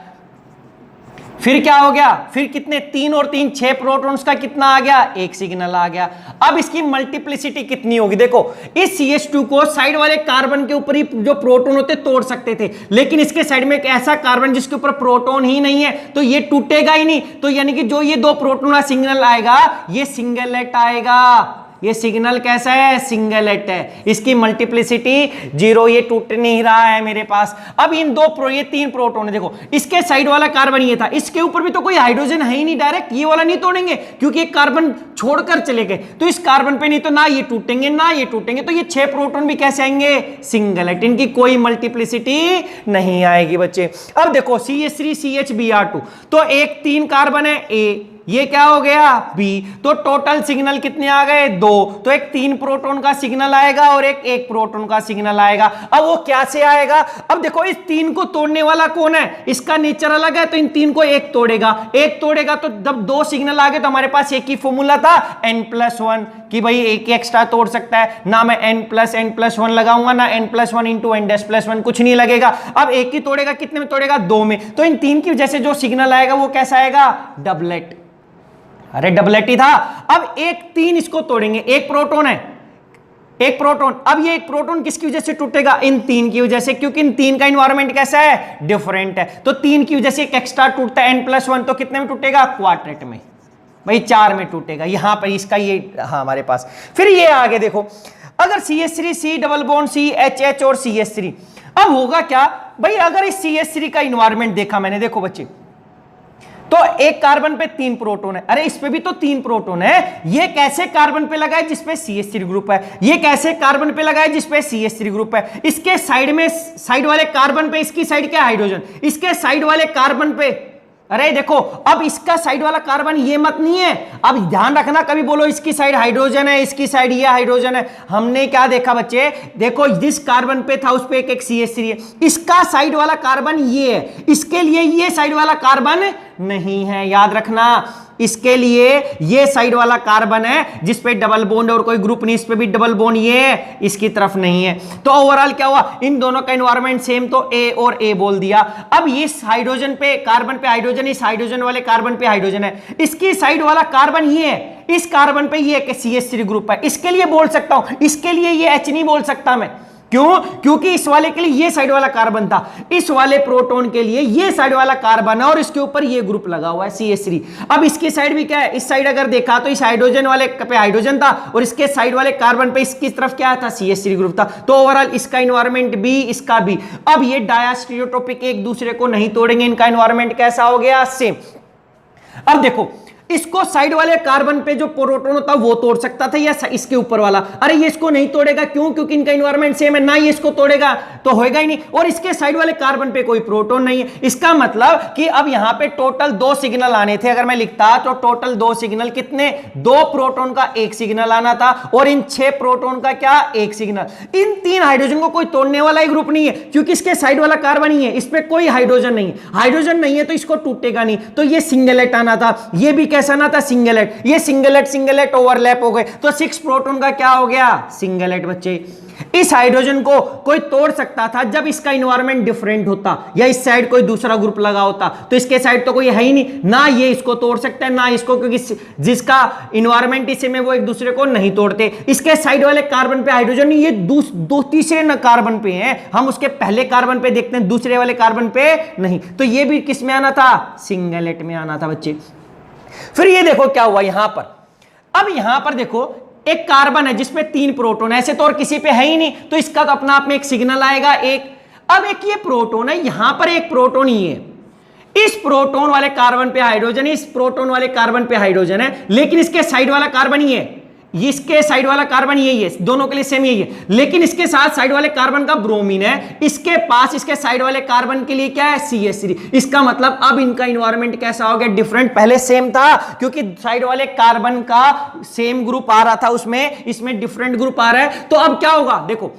फिर क्या हो गया, फिर कितने, 3 और 3 6 प्रोटॉन्स का कितना आ गया, 1 सिग्नल आ गया। अब इसकी मल्टीप्लिसिटी कितनी होगी, देखो इस CH2 को साइड वाले कार्बन के ऊपर ही जो प्रोटॉन होते तोड़ सकते थे, लेकिन इसके साइड में एक ऐसा कार्बन जिसके ऊपर प्रोटॉन ही नहीं है, तो ये टूटेगा ही नहीं। तो यानी कि जो ये 2 प्रोटॉन का सिग्नल आएगा ये सिंगलेट आएगा। ये सिग्नल कैसा है, सिंगलेट है, इसकी मल्टीप्लिसिटी 0, ये टूट नहीं रहा है मेरे पास। अब इन ये 3 प्रोटॉन है, देखो इसके साइड वाला कार्बन ये था, इसके ऊपर भी तो कोई हाइड्रोजन है ही नहीं, डायरेक्ट ये वाला नहीं तोड़ेंगे क्योंकि एक कार्बन छोड़कर चले गए, तो इस कार्बन पे नहीं तो ना ये टूटेंगे ना ये टूटेंगे, तो ये 6 प्रोटॉन भी कैसे आएंगे, सिंगलेट, इनकी कोई मल्टीप्लिसिटी नहीं आएगी बच्चे। अब देखो CH3 CHBr2, तो एक 3 कार्बन है A, ये क्या हो गया B, तो टोटल सिग्नल कितने आ गए, 2। तो एक 3 प्रोटॉन का सिग्नल आएगा और एक प्रोटॉन का सिग्नल आएगा। अब वो क्या से आएगा, अब देखो इस 3 को तोड़ने वाला कौन है, इसका नेचर अलग है, तो इन 3 को एक तोड़ेगा तो जब 2 सिग्नल आ गए तो हमारे पास एक ही फॉर्मूला था n+1 कि भाई एक एक्स्ट्रा तोड़ सकता है ना, मैं n+n+1 लगाऊंगा ना n+1 इंटू n+1, कुछ नहीं लगेगा। अब एक ही तोड़ेगा, कितने में तोड़ेगा, 2 में, तो इन 3 की वजह से जो सिग्नल आएगा वो कैसा आएगा, डबलेट। अरे डबलेट ही था। अब एक 3 इसको तोड़ेंगे, एक प्रोटॉन है, एक प्रोटॉन, अब ये एक प्रोटॉन किसकी वजह से टूटेगा, इन 3 की वजह से, क्योंकि इन 3 का एनवायरनमेंट कैसा है, डिफरेंट है। तो 3 की वजह से एक एक्स्ट्रा टूटता है n+1, तो कितने में टूटेगा, क्वाड्रेट में, भाई 4 में टूटेगा यहां पर इसका ये, हाँ हमारे पास। फिर ये आगे देखो, अगर CH3 C double bond C H और CH3, अब होगा क्या भाई, अगर इस CH3 का एनवायरनमेंट देखा मैंने, देखो बच्चे, तो एक कार्बन पे 3 प्रोटॉन है, अरे इस पे भी तो 3 प्रोटॉन है, ये कैसे कार्बन पे लगा है जिसपे CH3 ग्रुप है, ये कैसे कार्बन पे लगा है जिसपे CH3 ग्रुप है, इसके साइड में, साइड वाले कार्बन पे, इसकी साइड क्या हाइड्रोजन, इसके साइड वाले कार्बन पे, अरे देखो अब इसका साइड वाला कार्बन ये मत नहीं है, अब ध्यान रखना, कभी बोलो इसकी साइड हाइड्रोजन है इसकी साइड ये हाइड्रोजन है, हमने क्या देखा बच्चे, देखो जिस कार्बन पे था उस पे एक CH3 है, इसका साइड वाला कार्बन ये है, इसके लिए ये साइड वाला कार्बन नहीं है, याद रखना, इसके लिए ये साइड वाला कार्बन है जिस पे डबल बॉन्ड और कोई ग्रुप नहीं, इस पे भी डबल बॉन्ड ये इसकी तरफ नहीं है। तो ओवरऑल क्या हुआ, इन दोनों का एनवायरनमेंट सेम, तो A और A बोल दिया। अब इस हाइड्रोजन पे, कार्बन पे हाइड्रोजन, इस हाइड्रोजन वाले कार्बन पे हाइड्रोजन है, इसकी साइड वाला कार्बन ये है, इस कार्बन पे ये CH3 ग्रुप है, इसके लिए बोल सकता हूं, इसके लिए ये H नहीं बोल सकता मैं, क्यों? क्योंकि इस वाले के लिए ये साइड वाला कार्बन था, इस वाले प्रोटॉन के लिए ये साइड वाला कार्बन है और इसके ऊपर ये ग्रुप लगा हुआ है CH3। अब इसकी साइड भी क्या है, इस साइड अगर देखा तो इस हाइड्रोजन वाले पे हाइड्रोजन था और इसके साइड वाले कार्बन पे इसकी तरफ क्या था, CH3 ग्रुप था। तो ओवरऑल इसका एनवायरनमेंट भी, इसका भी। अब ये डायस्टेरियोटॉपिक एक दूसरे को नहीं तोड़ेंगे, इनका एनवायरनमेंट कैसा हो गया, सेम। अब देखो इसको साइड वाले कार्बन पे जो प्रोटॉन होता है वो तोड़ सकता था या इसके ऊपर वाला, अरे ये इसको नहीं तोड़ेगा, क्यों? क्योंकि इनका एनवायरनमेंट सेम है, ना ये इसको तोड़ेगा तो होएगा ही नहीं। और इसके साइड वाले कार्बन पे कोई प्रोटॉन नहीं है, इसका मतलब कि अब यहां पे टोटल 2 सिग्नल आने थे। अगर मैं लिखता तो टोटल 2 सिग्नल कितने, 2 प्रोटॉन का 1 सिग्नल आना था और इन 6 प्रोटॉन का क्या, 1 सिग्नल। इन 3 हाइड्रोजन को कोई तोड़ने वाला ही ग्रुप नहीं है, क्योंकि इसके साइड वाला कार्बन ही है, इस पे कोई हाइड्रोजन नहीं है। हाइड्रोजन नहीं है तो इसको टूटेगा नहीं, तो ये सिंगलेट आना था, ये भी कैसा आना था, सिंगलेट। ये सिंगलेट ओवरलैप हो गए तो 6 प्रोटॉन का क्या हो गया, सिंगलेट बच्चे। इस हाइड्रोजन को कोई तोड़ सकता था जब इसका एनवायरनमेंट डिफरेंट होता या इस साइड कोई दूसरा ग्रुप लगा होता, तो इसके साइड तो कोई है ही नहीं, ना ये इसको तोड़ सकता है ना इसको, क्योंकि जिसका एनवायरनमेंट इसी में वो एक दूसरे को नहीं तोड़ते। इसके साइड वाले कार्बन पे हाइड्रोजन नहीं, ये दो तीसरे न कार्बन पे हैं, हम उसके पहले कार्बन पे देखते हैं, दूसरे वाले कार्बन पे नहीं। तो ये भी किस में आना था, सिंगलेट में आना था बच्चे। फिर ये देखो क्या हुआ यहां पर, अब यहां पर देखो एक कार्बन है जिसमें 3 प्रोटॉन, ऐसे तो और किसी पे है ही नहीं, तो इसका तो अपना आप में एक सिग्नल आएगा एक। अब एक ये प्रोटॉन है, यहां पर एक प्रोटॉन ही है, इस प्रोटॉन वाले कार्बन पे हाइड्रोजन है, इस प्रोटॉन वाले कार्बन पे हाइड्रोजन है, लेकिन इसके साइड वाला कार्बन ही है, इसके साइड वाला कार्बन यही है, दोनों के लिए सेम यही है, लेकिन इसके साथ साइड वाले कार्बन का ब्रोमीन है, इसके पास इसके साइड वाले कार्बन के लिए क्या है, CH3। इसका मतलब अब इनका एनवायरनमेंट कैसा हो गया, डिफरेंट। पहले सेम था क्योंकि साइड वाले कार्बन का सेम ग्रुप आ रहा था उसमें, इसमें डिफरेंट ग्रुप आ रहा है। तो अब क्या होगा देखो,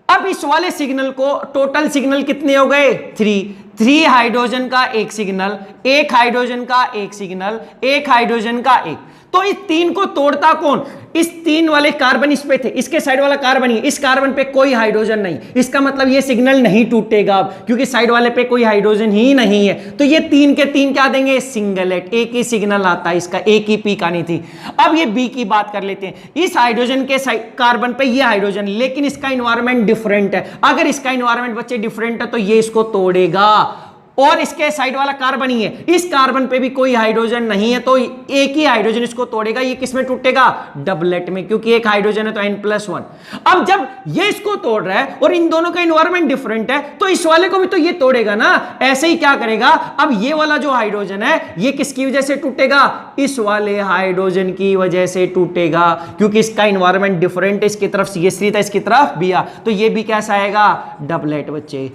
अब इस वाले सिग्नल को टोटल सिग्नल कितने हो गए, 3 हाइड्रोजन का 1 सिग्नल, 1 हाइड्रोजन का 1 सिग्नल, 1 हाइड्रोजन का 1। तो इस 3 को तोड़ता कौन, इस 3 वाले कार्बन इस पे थे, इसके साइड वाला कार्बन ही, इस कार्बन पे कोई हाइड्रोजन नहीं, इसका मतलब ये सिग्नल नहीं टूटेगा अब, क्योंकि साइड वाले पे कोई हाइड्रोजन ही नहीं है। तो ये 3 के 3 क्या देंगे, सिंगलेट, एक ही सिग्नल आता है इसका, एक ही पीक आनी थी। अब ये बी की बात कर लेते हैं, इस हाइड्रोजन के कार्बन पे ये हाइड्रोजन, लेकिन इसका एनवायरनमेंट डिफरेंट है। अगर इसका एनवायरनमेंट बच्चे डिफरेंट है तो ये इसको तोड़ेगा, और इसके साइड वाला कार्बन ही है, इस कार्बन पे भी कोई हाइड्रोजन नहीं है, तो एक ही हाइड्रोजन इसको तोड़ेगा। ये किस में टूटेगा, डबलेट में, क्योंकि एक हाइड्रोजन है तो N+1। अब जब ये इसको तोड़ रहा है और इन दोनों का एनवायरनमेंट डिफरेंट है, तो इस वाले को भी तो ये तोड़ेगा ना। ऐसे ही क्या करेगा, अब ये वाला जो हाइड्रोजन है ये किसकी वजह से टूटेगा, इस वाले हाइड्रोजन की वजह से टूटेगा, क्योंकि इसका एनवायरनमेंट डिफरेंट है, इसकी तरफ CH3 था, इसकी तरफ Br, तो ये भी कैसा आएगा, डबलेट बच्चे।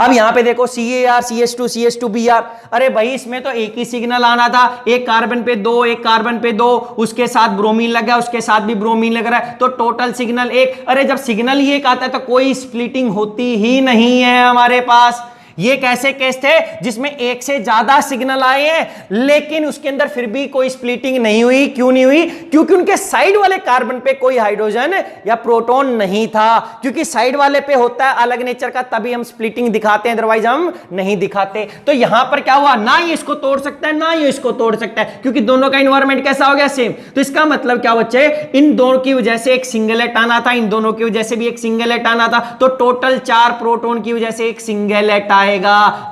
अब यहां पे देखो CAR CH2 CH2 Br, अरे भाई इसमें तो एक ही सिग्नल आना था, एक कार्बन पे 2, एक कार्बन पे 2, उसके साथ ब्रोमीन लग गया, उसके साथ भी ब्रोमीन लग रहा है, तो टोटल सिग्नल 1। अरे जब सिग्नल ही एक आता है तो कोई स्प्लिटिंग होती ही नहीं है हमारे पास। ये कैसे केस थे जिसमें एक से ज्यादा सिग्नल आए हैं लेकिन उसके अंदर फिर भी कोई स्प्लिटिंग नहीं हुई, क्यों नहीं हुई, क्योंकि उनके साइड वाले कार्बन पे कोई हाइड्रोजन या प्रोटॉन नहीं था, क्योंकि साइड वाले पे होता है अलग नेचर का, तभी हम स्प्लिटिंग दिखाते हैं, अदरवाइज हम नहीं दिखाते। तो यहां पर क्या हुआ, ना ये इसको तोड़ सकता है ना ये इसको तोड़ सकता है, क्योंकि दोनों का एनवायरनमेंट कैसा हो गया, सेम। तो इसका मतलब क्या बच्चे, इन दोनों की वजह से एक सिंगलेट आना था, इन दोनों की वजह से भी एक सिंगलेट आना था, तो टोटल 4 प्रोटॉन की वजह से एक सिंगलेट आएगा,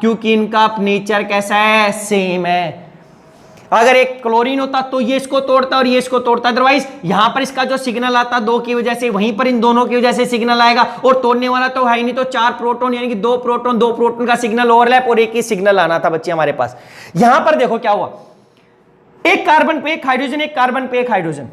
क्योंकि इनका नेचर कैसा है, सेम है। अगर एक क्लोरीन होता तो ये इसको तोड़ता और ये इसको तोड़ता, अदरवाइज यहां पर इसका जो सिग्नल आता 2 की वजह से, वहीं पर इन दोनों की वजह से सिग्नल आएगा, और तोड़ने वाला तो है ही नहीं, तो 4 प्रोटॉन यानी कि 2 प्रोटॉन का सिग्नल ओवरलैप और एक ही सिग्नल आना था बच्चे हमारे पास। यहां पर देखो क्या हुआ, एक कार्बन पे एक हाइड्रोजन, एक कार्बन पे एक हाइड्रोजन,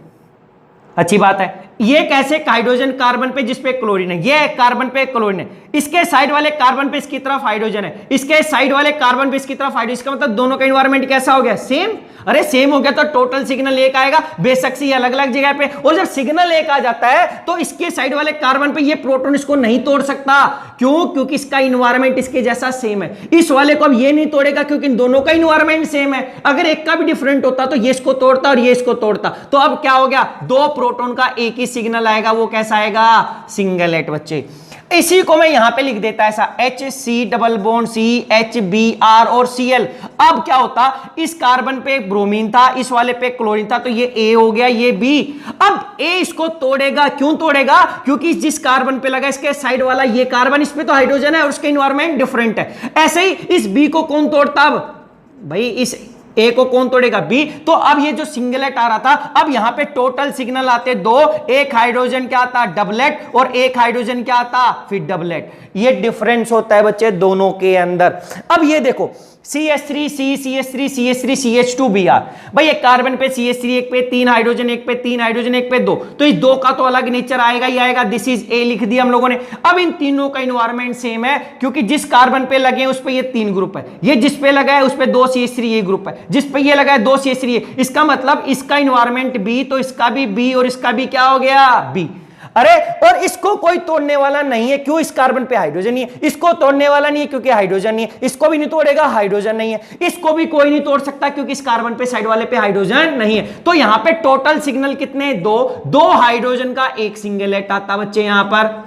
अच्छी बात है। ये कैसे, हाइड्रोजन कार्बन पे जिसपे क्लोरीन है, ये कार्बन पे क्लोरीन है, इसके साइड वाले कार्बन पे इसकी तरफ हाइड्रोजन है, इसके साइड वाले कार्बन पे इसकी तरफ हाइड्रोजन, इसका मतलब दोनों का एनवायरनमेंट कैसा हो गया, सेम। अरे सेम हो गया तो टोटल सिग्नल एक आएगा, बेशक से अलग अलग जगह पे, और जब सिग्नल एक आ जाता है तो इसके साइड वाले कार्बन पे ये प्रोटॉन इसको नहीं तोड़ सकता, क्यों, क्योंकि इसका एनवायरनमेंट इसके जैसा सेम है। इस वाले को अब ये नहीं तोड़ेगा क्योंकि इन दोनों का एनवायरनमेंट सेम है। अगर एक का भी डिफरेंट होता तो ये इसको तोड़ता और ये इसको तोड़ता, तो अब क्या हो गया, 2 प्रोटॉन का एक ही सिग्नल आएगा, वो कैसा आएगा, सिंगलेट बच्चे। इसी को मैं यहां पे लिख देता ऐसा HC double bond C HBr और Cl। अब क्या होता, इस कार्बन पे ब्रोमीन था, इस वाले पे क्लोरीन था, तो ये A हो गया, ये B। अब A इसको तोड़ेगा, क्यों तोड़ेगा? क्योंकि जिस कार्बन पे लगा इसके साइड वाला ये कार्बन, इस पे तो हाइड्रोजन है और उसके इन्वायरमेंट डिफरेंट है। ऐसे ही इस B को कौन तोड़ता? अब भाई इस ए को कौन तोड़ेगा? बी। तो अब ये जो सिंगलेट आ रहा था, अब यहां पे टोटल सिग्नल आते दो, एक हाइड्रोजन क्या आता? डबलेट, और एक हाइड्रोजन क्या आता? फिर डबलेट। ये डिफरेंस होता है बच्चे दोनों के अंदर। अब ये देखो CH3 C CH3 CH3 CH2Br, भाई एक कार्बन पे CH3 एक पे 3 हाइड्रोजन, एक पे 3 हाइड्रोजन, एक पे 2, तो इस दो का तो अलग नेचर आएगा ही आएगा। दिस इज ए लिख दिया हम लोगों ने। अब इन तीनों का इन्वायरमेंट सेम है, क्योंकि जिस कार्बन पे लगे उस पे ये 3 ग्रुप है, ये जिस पे लगा है उस पे 2 CH3 ये ग्रुप है, जिस पे ये लगा है 2 CH3 इसका मतलब इसका इन्वायरमेंट बी, तो इसका भी बी और इसका भी क्या हो गया? बी। अरे और इसको कोई तोड़ने वाला नहीं है, क्यों? इस कार्बन पे हाइड्रोजन नहीं है। इसको तोड़ने वाला नहीं है क्योंकि हाइड्रोजन नहीं है। इसको भी नहीं तोड़ेगा, हाइड्रोजन नहीं है। इसको भी कोई नहीं तोड़ सकता क्योंकि इस कार्बन पे साइड वाले पे हाइड्रोजन नहीं है। तो यहां पे टोटल सिग्नल कितने? दो हाइड्रोजन का एक सिंगलेट आता बच्चे यहां पर,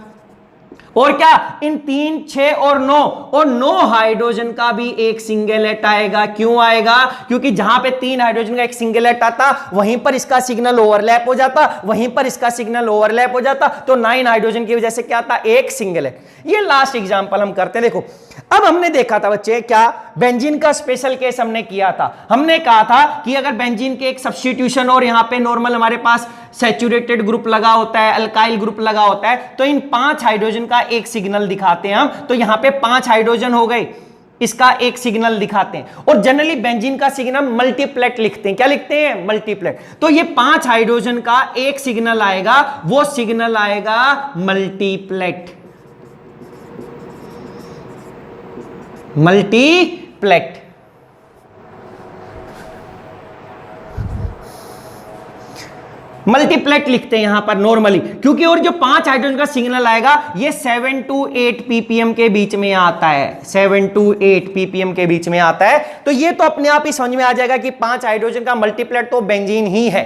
और क्या इन 3 6 और 9 और 9 हाइड्रोजन का भी एक सिंगलेट आएगा। क्यों आएगा? क्योंकि जहां पे 3 हाइड्रोजन का एक सिंगलेट आता वहीं पर इसका सिग्नल ओवरलैप हो जाता, वहीं पर इसका सिग्नल ओवरलैप हो जाता, तो 9 हाइड्रोजन की वजह से क्या आता? एक सिंगलेट। ये लास्ट एग्जांपल हम करते हैं। देखो अब हमने देखा था बच्चे क्या, बेंजीन का स्पेशल केस हमने किया था। हमने कहा था कि अगर बेंजीन के एक सब्स्टिट्यूशन और यहां पे नॉर्मल हमारे पास सैचुरेटेड ग्रुप लगा होता है, अल्काइल ग्रुप लगा होता है, तो इन 5 हाइड्रोजन का एक सिग्नल दिखाते हैं हम। तो यहां पे 5 हाइड्रोजन हो गए, इसका एक सिग्नल दिखाते हैं। और जनरली बेंजीन का सिग्नल मल्टीप्लेट लिखते हैं। क्या लिखते हैं? मल्टीप्लेट। तो ये 5 हाइड्रोजन का एक सिग्नल आएगा, वो सिग्नल आएगा मल्टीप्लेट। मल्टीप्लेट। मल्टीप्लेट लिखते हैं यहां पर नॉर्मली, क्योंकि और जो 5 हाइड्रोजन का सिग्नल आएगा ये 7 to 8 ppm के बीच में आता है। 7 to 8 ppm के बीच में आता है। तो ये तो अपने आप ही समझ में आ जाएगा कि 5 हाइड्रोजन का मल्टीप्लेट तो बेंजीन ही है।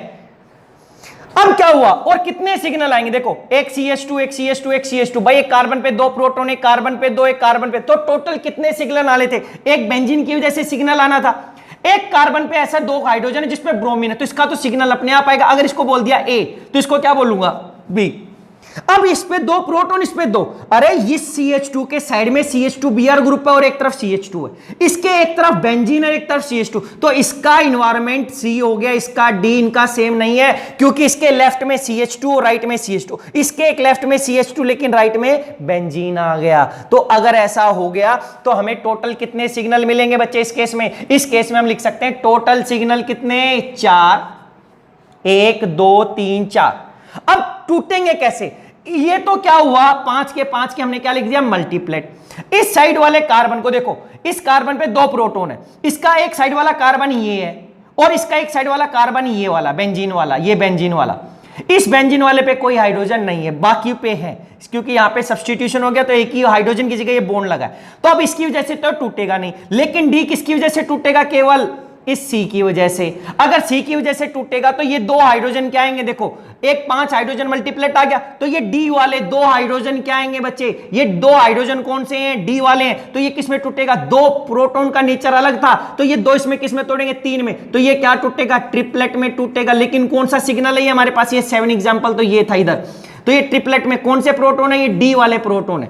अब क्या हुआ और कितने सिग्नल आएंगे? देखो एक CH2 एक CH2 एक CH2, भाई एक कार्बन पे 2 प्रोटॉन, एक कार्बन पे 2, एक कार्बन पे, तो टोटल कितने सिग्नल आने थे? एक बेंजीन की वजह से सिग्नल आना था। एक कार्बन पे ऐसा 2 हाइड्रोजन है जिसपे ब्रोमीन है, तो इसका तो सिग्नल अपने आप आएगा। अगर इसको बोल दिया A तो इसको क्या बोलूंगा? B। अब इस पे 2 प्रोटॉन, इस पे 2, अरे इस CH2 के साइड में CH2Br ग्रुप है और एक तरफ CH2 है, इसके एक तरफ बेंजीन है एक तरफ CH2, तो इसका इन्वायरमेंट C हो गया, इसका D। इनका सेम नहीं है क्योंकि इसके लेफ्ट में CH2 और राइट में CH2, इसके एक लेफ्ट में CH2 लेकिन राइट में बेंजीन आ गया। तो अगर ऐसा हो गया तो हमें टोटल कितने सिग्नल मिलेंगे बच्चे इस केस में? इस केस में हम लिख सकते हैं टोटल सिग्नल कितने? 4, 1 2 3 4। अब टूटेंगे कैसे? ये तो क्या हुआ, 5 के 5 के हमने क्या लिख दिया? मल्टीप्लेट। इस साइड वाले कार्बन को देखो, इस कार्बन पे 2 प्रोटॉन है, इसका एक साइड वाला कार्बन ये है और इसका एक साइड वाला कार्बन ये वाला बेंजीन वाला, ये बेंजीन वाला। इस बेंजीन वाले पे कोई हाइड्रोजन नहीं है, बाकी पे है, क्योंकि यहां पे सब्स्टिट्यूशन हो गया तो एक ही हाइड्रोजन की जगह ये बॉन्ड लगा है, तो अब इसकी वजह से तो टूटेगा नहीं। लेकिन डी किसकी वजह से टूटेगा? केवल इस C की वजह से। अगर C की वजह से टूटेगा तो ये 2 हाइड्रोजन क्या आएंगे? देखो एक 5 हाइड्रोजन मल्टीप्लेट आ गया, तो ये D वाले 2 हाइड्रोजन क्या आएंगे बच्चे? ये 2 हाइड्रोजन कौन से हैं? D वाले हैं। तो ये किस में टूटेगा? 2 प्रोटॉन का नेचर अलग था, तो ये 2 इसमें किस में तोड़ेंगे? 3 में। तो ये क्या टूटेगा? ट्रिपलेट में टूटेगा। लेकिन कौन सा सिग्नल है हमारे पास? ये 7 एग्जाम्पल तो ये था इधर, तो ये ट्रिपलेट में कौन से प्रोटॉन है? ये D वाले प्रोटॉन है।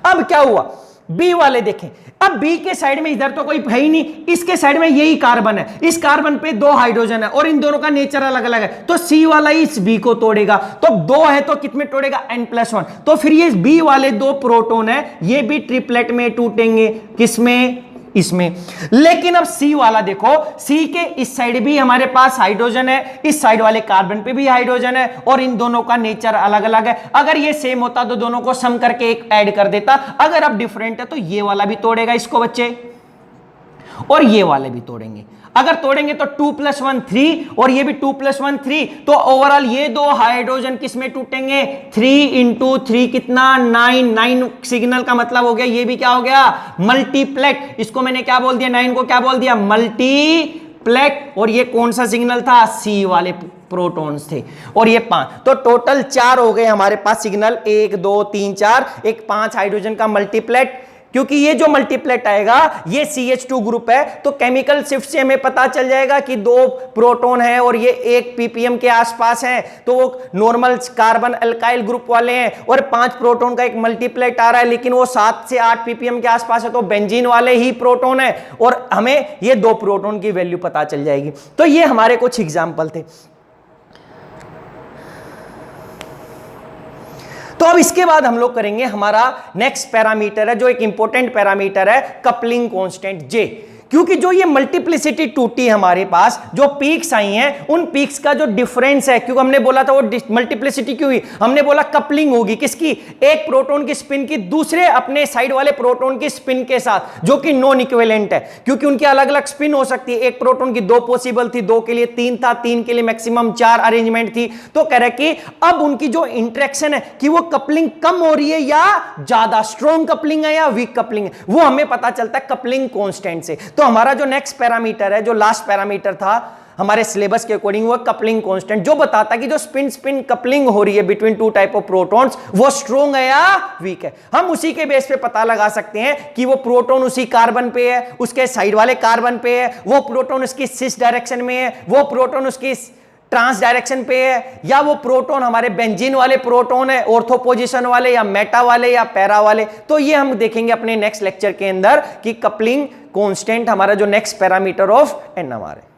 अब क्या हुआ? बी वाले देखें, अब बी के साइड में इधर तो कोई है ही नहीं, इसके साइड में यही कार्बन है, इस कार्बन पे 2 हाइड्रोजन है और इन दोनों का नेचर अलग अलग है, तो सी वाला इस बी को तोड़ेगा। तो 2 है तो कितने टोड़ेगा? n+1। तो फिर ये बी वाले 2 प्रोटॉन है, ये भी ट्रिपलेट में टूटेंगे। किसमें? इसमें। लेकिन अब सी वाला देखो, सी के इस साइड भी हमारे पास हाइड्रोजन है, इस साइड वाले कार्बन पे भी हाइड्रोजन है और इन दोनों का नेचर अलग अलग है। अगर ये सेम होता तो दोनों को सम करके एक ऐड कर देता। अगर अब डिफरेंट है तो ये वाला भी तोड़ेगा इसको बच्चे, और ये वाले भी तोड़ेंगे। अगर तोड़ेंगे तो 2 + 1 3 और ये भी 2 + 1 3, तो ओवरऑल ये 2 हाइड्रोजन किसमें टूटेंगे? 3 × 3 कितना? 9 सिग्नल का मतलब हो गया ये भी क्या हो गया? मल्टीप्लेट। इसको मैंने क्या बोल दिया? 9 को क्या बोल दिया? मल्टीप्लेट। और ये कौन सा सिग्नल था? सी वाले प्रोटॉन्स थे और ये 5, तो टोटल 4 हो गए हमारे पास सिग्नल, 1 2 3 4, एक 5 हाइड्रोजन का मल्टीप्लेट। क्योंकि ये जो मल्टीप्लेट आएगा ये CH2 ग्रुप है, तो केमिकल शिफ्ट से हमें पता चल जाएगा कि 2 प्रोटॉन है और ये 1 ppm के आसपास है, तो वो नॉर्मल कार्बन अल्काइल ग्रुप वाले हैं। और 5 प्रोटॉन का एक मल्टीप्लेट आ रहा है लेकिन वो 7 से 8 ppm के आसपास है, तो बेंजीन वाले ही प्रोटॉन है और हमें ये 2 प्रोटॉन की वैल्यू पता चल जाएगी। तो ये हमारे कुछ एग्जाम्पल थे। तो अब इसके बाद हम लोग करेंगे, हमारा नेक्स्ट पैरामीटर है जो एक इंपॉर्टेंट पैरामीटर है, कपलिंग कांस्टेंट J। क्योंकि जो ये मल्टीप्लिसिटी टूटी हमारे पास, जो पीक्स आई हैं उन पीक्स का जो डिफरेंस है, क्योंकि हमने बोला था वो मल्टीप्लिसिटी क्यों हुई, हमने बोला कपलिंग होगी किसकी, एक प्रोटॉन की स्पिन की दूसरे अपने साइड वाले प्रोटॉन की स्पिन के साथ, जो कि नॉन इक्विवेलेंट है, क्योंकि उनकी अलग अलग स्पिन हो सकती है। एक प्रोटॉन की 2 पॉसिबल थी, 2 के लिए 3 था, 3 के लिए मैक्सिमम 4 अरेंजमेंट थी। तो कह रहे कि अब उनकी जो इंटरेक्शन है कि वो कपलिंग कम हो रही है या ज्यादा, स्ट्रॉन्ग कपलिंग है या वीक कपलिंग है, वो हमें पता चलता है कपलिंग कांस्टेंट से। तो हमारा जो नेक्स्ट पैरामीटर है, जो लास्ट पैरामीटर था हमारे सिलेबस के अकॉर्डिंग, वो कपलिंग कांस्टेंट, जो बताता है कि जो स्पिन स्पिन कपलिंग हो रही है बिटवीन 2 टाइप ऑफ प्रोटॉन्स, वो स्ट्रॉन्ग है या वीक है। हम उसी के बेस पे पता लगा सकते हैं कि वो प्रोटॉन उसी कार्बन पे है, उसके साइड वाले कार्बन पे है, वो प्रोटॉन उसकी सिस डायरेक्शन में है, वो प्रोटॉन उसकी ट्रांस डायरेक्शन पे है, या वो प्रोटॉन हमारे बेंजीन वाले प्रोटॉन है, ऑर्थो पोजीशन वाले या मेटा वाले या पैरा वाले। तो ये हम देखेंगे अपने नेक्स्ट लेक्चर के अंदर कि कपलिंग कांस्टेंट हमारा जो नेक्स्ट पैरामीटर ऑफ NMR है।